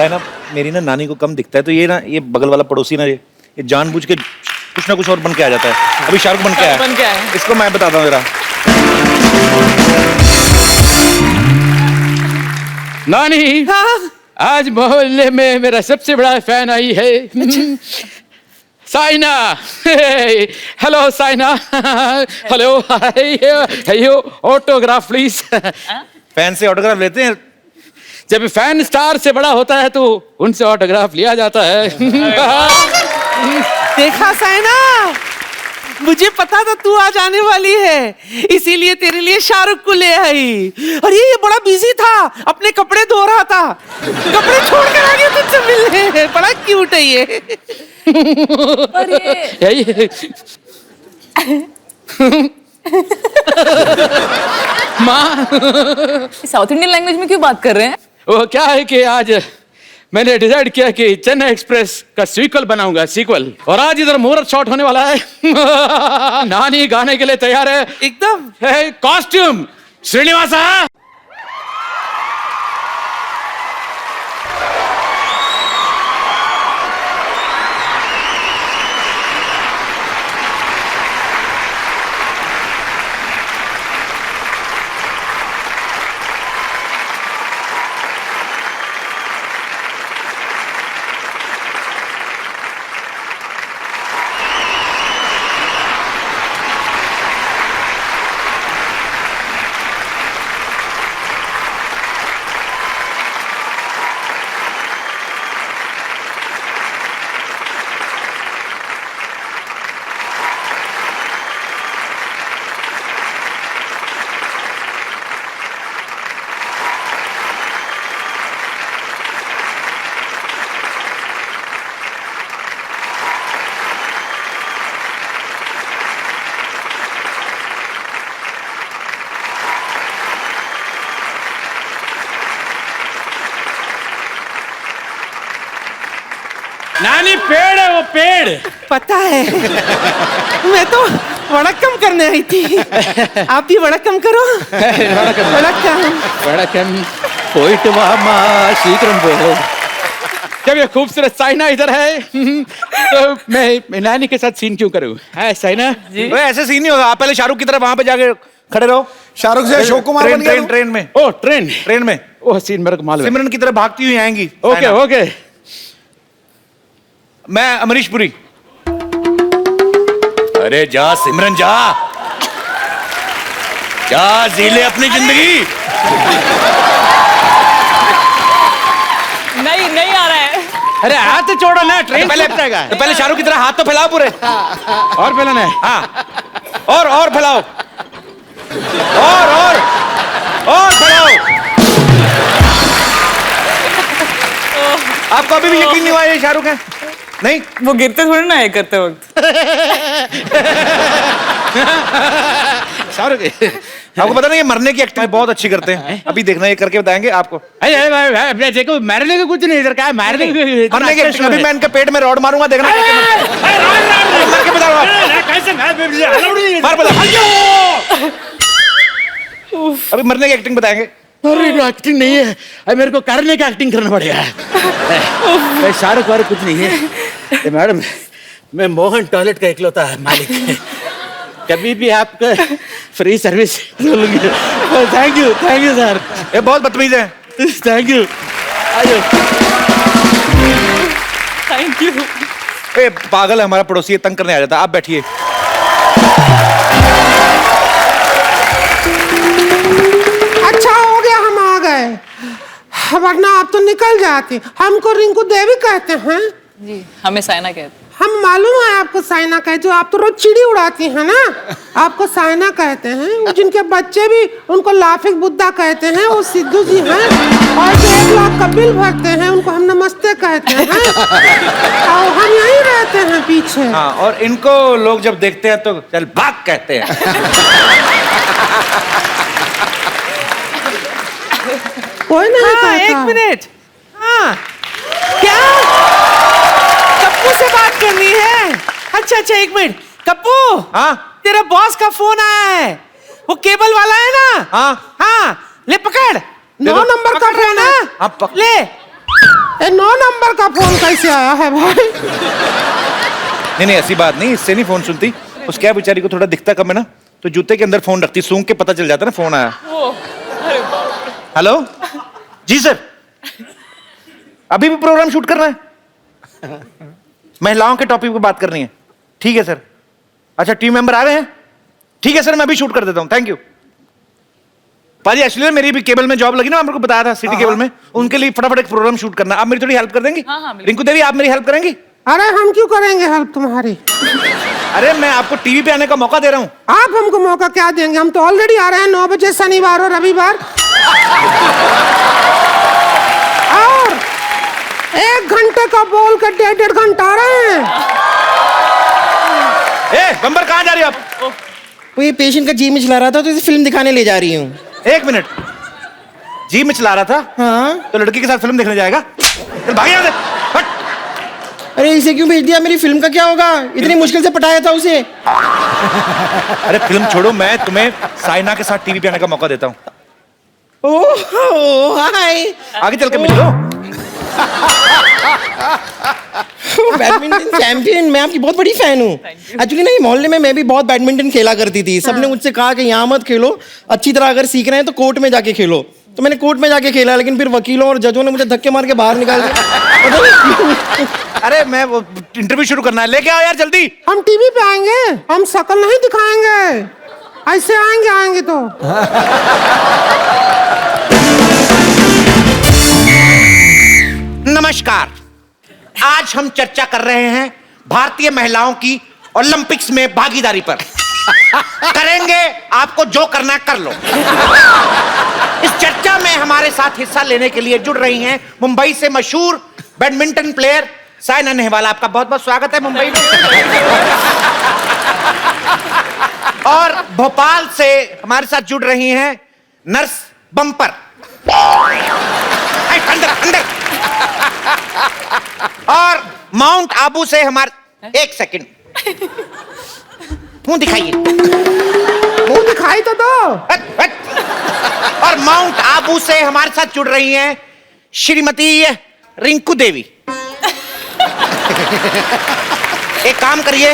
ना मेरी ना नानी को कम दिखता है, तो ये बगल वाला पड़ोसी ना, ये जानबूझ के कुछ ना कुछ और बन के आ जाता है। अभी शाहरुख बन के आया, इसको मैं बताता हूँ जरा। नानी, हाँ? आज मोहल्ले में मेरा सबसे बड़ा फैन आई है। Saina. Hello Saina. Hello hi, autograph please. Fan से ऑटोग्राफ लेते हैं? जब फैन स्टार से बड़ा होता है तो उनसे ऑटोग्राफ लिया जाता है। देखा साइना, मुझे पता था तू आज आने वाली है, इसीलिए तेरे लिए शाहरुख को ले आई। और ये बड़ा बिजी था, अपने कपड़े धो रहा था, कपड़े छोड़ कर आ गया तुझसे मिलने। बड़ा क्यूट है ये। और ये माँ, साउथ इंडियन लैंग्वेज में क्यों बात कर रहे हैं? वो क्या है कि आज मैंने डिसाइड किया कि चेन्नई एक्सप्रेस का सीक्वल बनाऊंगा, सीक्वल। और आज इधर मुहूर्त शॉट होने वाला है। नानी गाने के लिए तैयार है एकदम। कॉस्ट्यूम श्रीनिवासा। नानी पेड़ है वो, पेड़। पता है। मैं तो वड़क्कम करने आई थी, आप भी वड़क्कम करो। वड़क्कम पोइट मामा शीघ्रम बोलो। जब ये खूबसूरत साइना इधर है तो मैं नानी के साथ सीन क्यों करूं? है साइना जी? ऐसे सीन नहीं होगा, आप पहले शाहरुख की तरह वहां पे जाके खड़े रहो। शाहरुख से अशोक कुमार बन गया। ट्रेन में। ओ ट्रेन में वो सीन मेरे को मालूम है। सिमरन की तरह भागती हुई आएंगी। Okay okay. मैं अमरीश पुरी। अरे जा सिमरन जा, जा जी ले अपनी जिंदगी। नहीं आ रहा है। अरे हाथ तो छोड़ो ना, ट्रेन पहले तो पहले शाहरुख की तरह हाथ तो फैलाओ पूरे। और फैलाना है। हाँ, और फैलाओ, और फैलाओ। आपको अभी भी यकीन नहीं हुआ ये शाहरुख है? नहीं, वो गिरते थोड़ी ना है करते वक्त। शाहरुख आपको पता नहीं ये मरने की एक्टिंग बहुत अच्छी करते हैं। अभी देखना, ये करके बताएंगे आपको। अरे देखो, मारने का कुछ नहीं इधर, क्या मारने की मरने की एक्टिंग। अभी मैं इनके पेट में रॉड मारूंगा, देखना मर के बताऊंगा। मार बता। अभी मरने की एक्टिंग बताएंगे। अरे एक्टिंग नहीं है, अरे मेरे को करने का एक्टिंग करना पड़ेगा। शाहरुख वारुख कुछ नहीं है मैडम, मैं मोहन टॉयलेट का इकलौता मालिक। कभी भी आपका free service thank you sir. ये बहुत बदतमीज है। Thank you. Thank you. ए पागल है हमारा पड़ोसी, तंग करने आ जाता। आप बैठिए। अच्छा हो गया हम आ गए, वरना आप तो निकल जाते। हमको रिंकू देवी कहते हैं जी, हमें साइना कहते हैं। हम मालूम है आपको साइना कहते हो, आप तो रोज चिड़ी उड़ाती हैं ना, आपको साइना कहते हैं। जिनके बच्चे भी उनको लाफिक बुद्धा कहते हैं, वो सिद्धू जी हैं। और जो 1 लाख का बिल भरते हैं उनको हम नमस्ते कहते हैं। और हम यहीं रहते हैं पीछे। हाँ, और इनको लोग जब देखते हैं तो चल भाग कहते हैं। कोई नहीं कहता। 1 मिनट। हाँ, क्या कप्पू से बात करनी है? अच्छा 1 मिनट। कप्पू, हाँ तेरा बॉस का फोन आया है, वो केबल वाला है ना? हाँ, ले पकड़। 9 नंबर का फोन है। ले। 9 नंबर का फोन कैसे आया है भाई? नहीं, ऐसी बात नहीं, इससे नहीं फोन सुनती। उस क्या बेचारी को थोड़ा दिखता कम है ना, तो जूते के अंदर फोन रखती, सूंघ के पता चल जाता ना फोन आया। हेलो जी सर, अभी भी प्रोग्राम शूट करना है? महिलाओं के टॉपिक पे बात करनी है। ठीक है सर। अच्छा, टीम मेंबर आ रहे हैं? ठीक है सर, मैं अभी शूट कर देता हूँ। Thank you. पाजी एक्चुअली मेरी भी केबल में जॉब लगी ना, मैं आपको बताया था सिटी केबल में, उनके लिए फटाफट एक प्रोग्राम शूट करना। आप मेरी थोड़ी हेल्प कर देंगी? हाँ, रिंकू देवी, आप मेरी हेल्प करेंगी? अरे हम क्यों करेंगे हेल्प तुम्हारी? अरे मैं आपको टीवी पे आने का मौका दे रहा हूँ। आप हमको मौका क्या देंगे? हम तो ऑलरेडी आ रहे हैं 9 बजे शनिवार और रविवार। और 1 घंटे का बोल कर 1.5 घंटा आ रहे हैं। ए बम्बर, कहाँ जा रही हो आप? वो ये पेशेंट का जी में चला रहा था तो इसे फिल्म दिखाने ले जा रही हूँ। 1 मिनट, जी में चला रहा था? हाँ। तो लड़की के साथ फिल्म देखने जाएगा? चल भाग यहाँ से, हट। अरे इसे क्यों भेज दिया? मेरी फिल्म का क्या होगा? इतनी मुश्किल से पटाया था उसे। अरे फिल्म छोड़ो, मैं तुम्हें साइना के साथ टीवी पे आने का मौका देता हूँ। ओह हाय, आगे चल के मिल लो। बैडमिंटन चैंपियन, मैं आपकी बहुत बड़ी फैन हूँ। एक्चुअली नहीं, मोहल्ले में मैं भी बहुत बैडमिंटन खेला करती थी। सबने मुझसे कहा कि यहाँ मत खेलो, अच्छी तरह अगर सीख रहे हैं तो कोर्ट में जाके खेलो। तो मैंने कोर्ट में जाके खेला, लेकिन फिर वकीलों और जजों ने मुझे धक्के मार के बाहर निकाल दिया। अरे मैं वो इंटरव्यू शुरू करना है, लेके आओ यार जल्दी। हम टीवी पे आएंगे, हम शक्ल नहीं दिखाएंगे, ऐसे आएंगे तो। नमस्कार, आज हम चर्चा कर रहे हैं भारतीय महिलाओं की ओलंपिक्स में भागीदारी पर। करेंगे, आपको जो करना है कर लो। इस चर्चा में हमारे साथ हिस्सा लेने के लिए जुड़ रही हैं मुंबई से मशहूर बैडमिंटन प्लेयर साइना नेहवाल। आपका बहुत बहुत स्वागत है मुंबई में। और भोपाल से हमारे साथ जुड़ रही हैं नर्स बम्पर। अंदर अंदर। और माउंट आबू से हमारे, 1 सेकंड, मुंह दिखाइए। मुंह दिखाई तो दो। और माउंट आबू से हमारे साथ जुड़ रही हैं श्रीमती रिंकू देवी। एक काम करिए,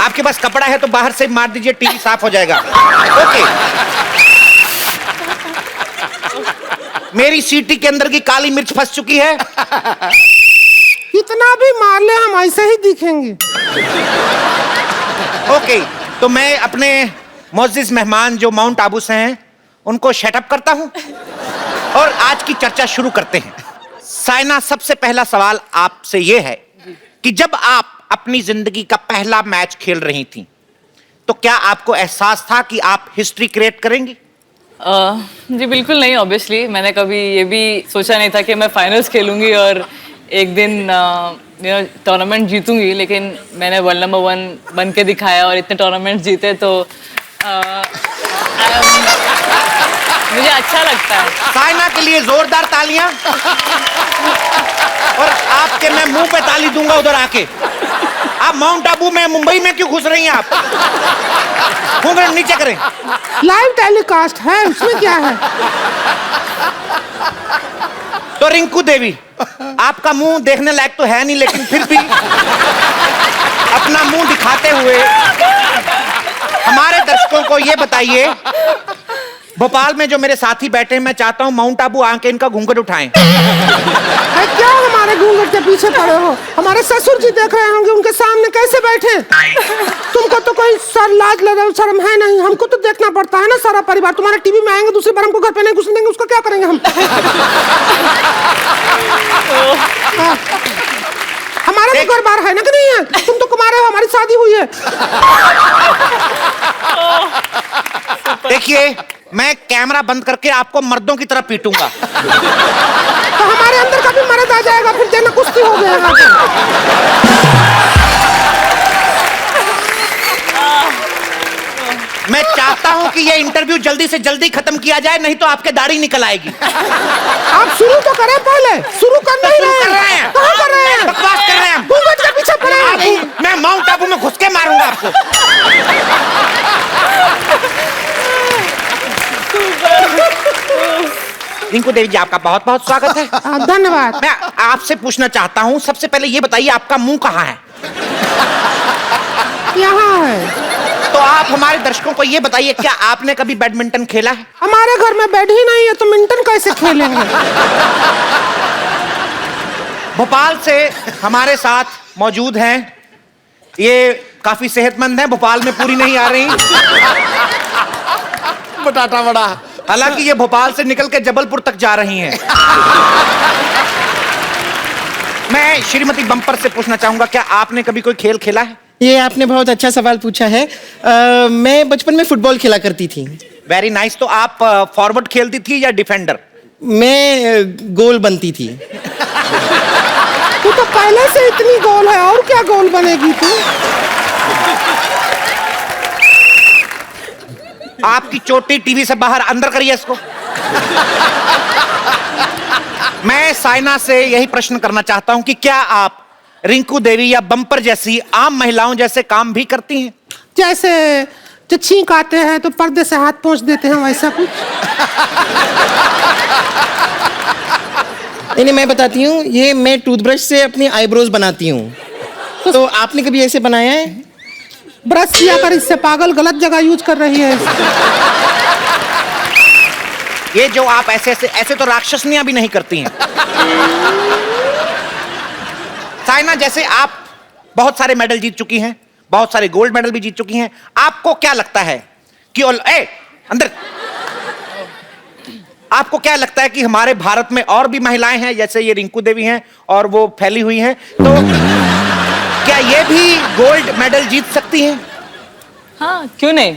आपके पास कपड़ा है तो बाहर से मार दीजिए, टीवी साफ हो जाएगा। ओके। मेरी सीटी के अंदर की काली मिर्च फंस चुकी है। ये कितना भी मार ले हम ऐसे ही दिखेंगे। ओके, तो मैं अपने मोअज़्ज़िज़ मेहमान जो माउंट आबू से हैं उनको शटअप करता हूं और आज की चर्चा शुरू करते हैं। साइना, सबसे पहला सवाल आपसे ये है कि जब आप अपनी जिंदगी का पहला मैच खेल रही थी तो क्या आपको एहसास था कि आप हिस्ट्री क्रिएट करेंगी? जी बिल्कुल नहीं, ऑब्वियसली मैंने कभी ये भी सोचा नहीं था कि मैं फाइनल्स खेलूंगी और एक दिन टूर्नामेंट जीतूंगी, लेकिन मैंने वर्ल्ड नंबर 1 बन के दिखाया और इतने टूर्नामेंट जीते तो मुझे अच्छा लगता है। साइना के लिए जोरदार तालियां। और आपके मैं मुंह पे ताली दूंगा उधर आके। आप माउंट आबू में, मुंबई में क्यों घुस रही हैं आप? घूंघट नीचे करें। लाइव टेलीकास्ट है, उसमें क्या है? तो रिंकू देवी, आपका मुंह देखने लायक तो है नहीं, लेकिन फिर भी अपना मुंह दिखाते हुए हमारे दर्शकों को ये बताइए, भोपाल में जो मेरे साथी बैठे हैं, मैं चाहता हूं माउंट आबू आके इनका घूंघट उठाएं। क्या हमारे घूंघट के पीछे पड़े हो? हमारे ससुर जी देख रहे होंगे, उनके सामने कैसे बैठे? तुमको तो कोई लाज शर्म है नहीं, हमको तो देखना पड़ता है ना सारा परिवार। तुम्हारे टीवी में आएंगे, दूसरी बार हमको घर पे नहीं घुसने देंगे, उसको क्या करेंगे हम? हमारा तो घर बार है ना कि नहीं है? तुम तो कुमारे हो, हमारी शादी हुई है। देखिए, मैं कैमरा बंद करके आपको मर्दों की तरह पीटूंगा। तो हमारे अंदर का भी मर्द आ जाएगा, फिर देना कुश्ती हो जाएगा। मैं चाहता हूं कि ये इंटरव्यू जल्दी से जल्दी खत्म किया जाए, नहीं तो आपके दाढ़ी निकल आएगी। आप शुरू तो करें पहले। शुरू कर नहीं रहे हैं। कहाँ कर रहे हैं? बकवास कर रहे हैं। घूंघट के पीछे पड़े हैं। मैं माउंट आबू में घुस के मारूंगा आपको। रिंकू देवी जी, आपका बहुत बहुत स्वागत है। धन्यवाद। मैं आपसे पूछना चाहता हूं, सबसे पहले ये बताइए आपका मुंह कहाँ है? यहाँ है। तो आप हमारे दर्शकों को ये बताइए, क्या आपने कभी बैडमिंटन खेला है? हमारे घर में बेड ही नहीं है, तो मिंटन कैसे खेलेंगे? भोपाल से हमारे साथ मौजूद हैं, ये काफी सेहतमंद हैं, भोपाल में पूरी नहीं आ रही। बटाटा बड़ा। हालांकि ये भोपाल से निकल के जबलपुर तक जा रही हैं। मैं श्रीमती बम्पर से पूछना चाहूंगा, क्या आपने कभी कोई खेल खेला है? ये आपने बहुत अच्छा सवाल पूछा है। मैं बचपन में फुटबॉल खेला करती थी। Very nice. तो आप फॉरवर्ड खेलती थी या डिफेंडर? मैं गोल बनती थी। तू तो पहले से इतनी गोल है, और क्या गोल बनेगी तू? आपकी चोटी टीवी से बाहर, अंदर करिए इसको। मैं साइना से यही प्रश्न करना चाहता हूं कि क्या आप रिंकू देवी या बम्पर जैसी आम महिलाओं जैसे काम भी करती हैं? जैसे जो छींक आते हैं तो पर्दे से हाथ पोंछ देते हैं, वैसा कुछ? नहीं, मैं बताती हूँ, ये मैं टूथब्रश से अपनी आईब्रोज बनाती हूँ। तो आपने कभी ऐसे बनाया है? ब्रश किया कर, इससे पागल गलत जगह यूज कर रही है। ये जो आप ऐसे तो राक्षसनियां भी नहीं करती हैं। साइना, जैसे आप बहुत सारे मेडल जीत चुकी हैं, बहुत सारे गोल्ड मेडल भी जीत चुकी हैं, आपको क्या लगता है कि अंदर आपको क्या लगता है कि हमारे भारत में और भी महिलाएं हैं जैसे ये रिंकू देवी हैं और वो फैली हुई हैं, तो क्या ये भी गोल्ड मेडल जीत सकती हैं? हाँ, क्यों नहीं,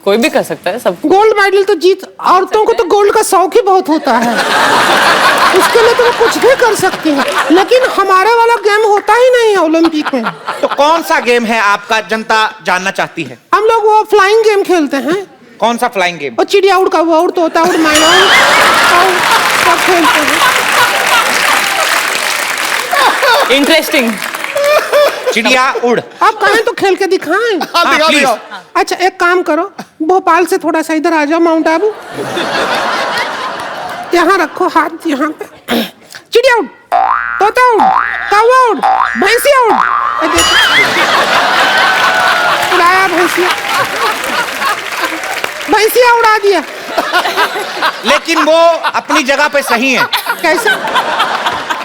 कोई भी कर सकता है। सब गोल्ड मेडल तो जीत, औरतों को तो गोल्ड का शौक ही बहुत होता है, उसके लिए तो वो कुछ भी कर सकती हैं। लेकिन हमारे वाला गेम होता ही नहीं है ओलंपिक में। तो कौन सा गेम है आपका, जनता जानना चाहती है? हम लोग वो फ्लाइंग गेम खेलते हैं। कौन सा फ्लाइंग गेम? वो चिड़िया उड़, कौवा उड़, तोता उड़, मैना उड़, सब खेलते हैं। इंटरेस्टिंग। चिड़िया उड़ आप कहें तो खेल के दिखाएं। हाँ, प्लीज। अच्छा, एक काम करो, भोपाल से थोड़ा सा इधर आ जाओ, माउंट आबू। यहाँ रखो हाथ, यहाँ पे। चिड़िया उड़, तोता उड़, कौवा उड़, भैंसिया उड़। उड़ाया भैंसिया, भैंसिया उड़ा दिया। लेकिन वो अपनी जगह पे सही है। कैसे?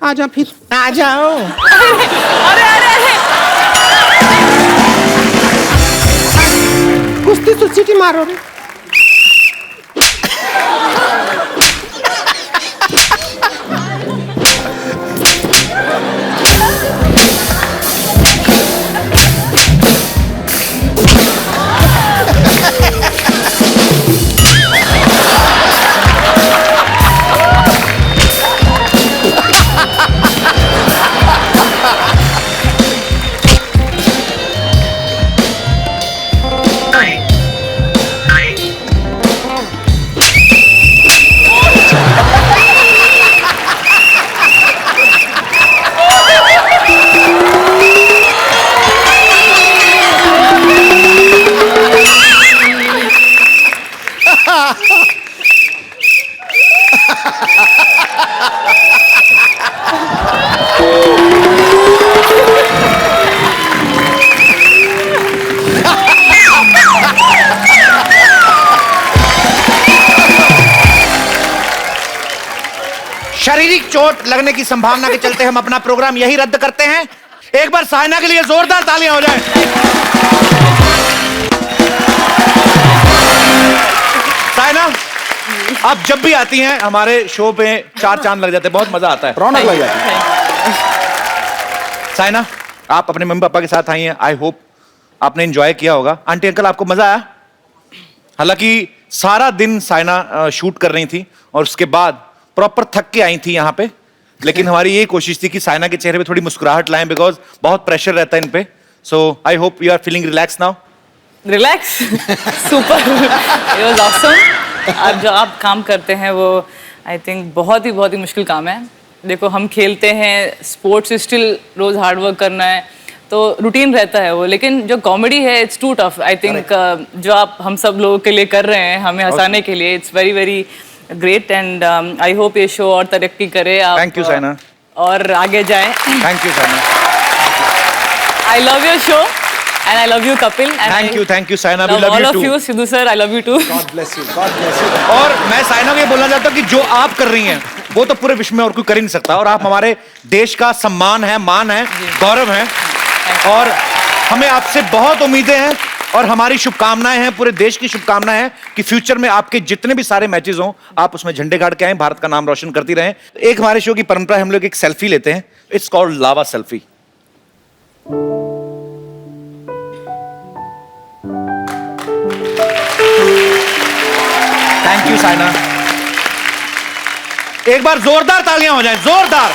आ जा फिर। आ जाओ। अरे अरे अरे कुश्ती तो सीटी मारो रे। शारीरिक चोट लगने की संभावना के चलते हम अपना प्रोग्राम यही रद्द करते हैं। एक बार साइना के लिए जोरदार तालियां हो जाएं। साइना, आप जब भी आती हैं हमारे शो पे 4 चांद लग जाते हैं, बहुत मजा आता है, रौनक लग जाती है। साइना, आप अपने मम्मी पापा के साथ आई हैं, आई होप आपने एंजॉय किया होगा। आंटी अंकल, आपको मजा आया? हालांकि सारा दिन साइना शूट कर रही थी और उसके बाद प्रॉपर थक के आई थी यहाँ पे, लेकिन हमारी ये कोशिश थी कि साइना के चेहरे पे थोड़ी मुस्कुराहट लाएं, बिकॉज बहुत प्रेशर रहता है इन पे। So I hope you are feeling relax now. Relax, super, it was awesome. अब जो आप काम करते हैं वो आई थिंक बहुत ही मुश्किल काम है। देखो, हम खेलते हैं, स्पोर्ट्स स्टिल रोज हार्ड वर्क करना है, तो रूटीन रहता है वो, लेकिन जो कॉमेडी है it's too tough. I think जो आप हम सब लोगों के लिए कर रहे हैं, हमें हंसाने के लिए, it's very very great and I hope ये शो और तरक्की करे आप। Thank you Saina. और आगे जाएं। Thank you Saina. I love your show and I love you Kapil. Thank you Saina, we love love all you of too. You. Sidhu sir, I love you too. God bless you, God bless you. और मैं साइना को ये बोलना चाहता हूँ कि जो आप कर रही हैं वो तो पूरे विश्व में और कोई कर ही नहीं सकता, और आप हमारे देश का सम्मान है, मान है, गौरव है, और हमें आपसे बहुत उम्मीदें हैं और हमारी शुभकामनाएं हैं, पूरे देश की शुभकामनाएं हैं कि फ्यूचर में आपके जितने भी सारे मैचेस हों आप उसमें झंडे गाड़ के आए, भारत का नाम रोशन करती रहें। एक हमारे शो की परंपरा है, हम लोग एक सेल्फी लेते हैं, it's called lava selfie. Thank you Saina. एक बार जोरदार तालियां हो जाए, जोरदार।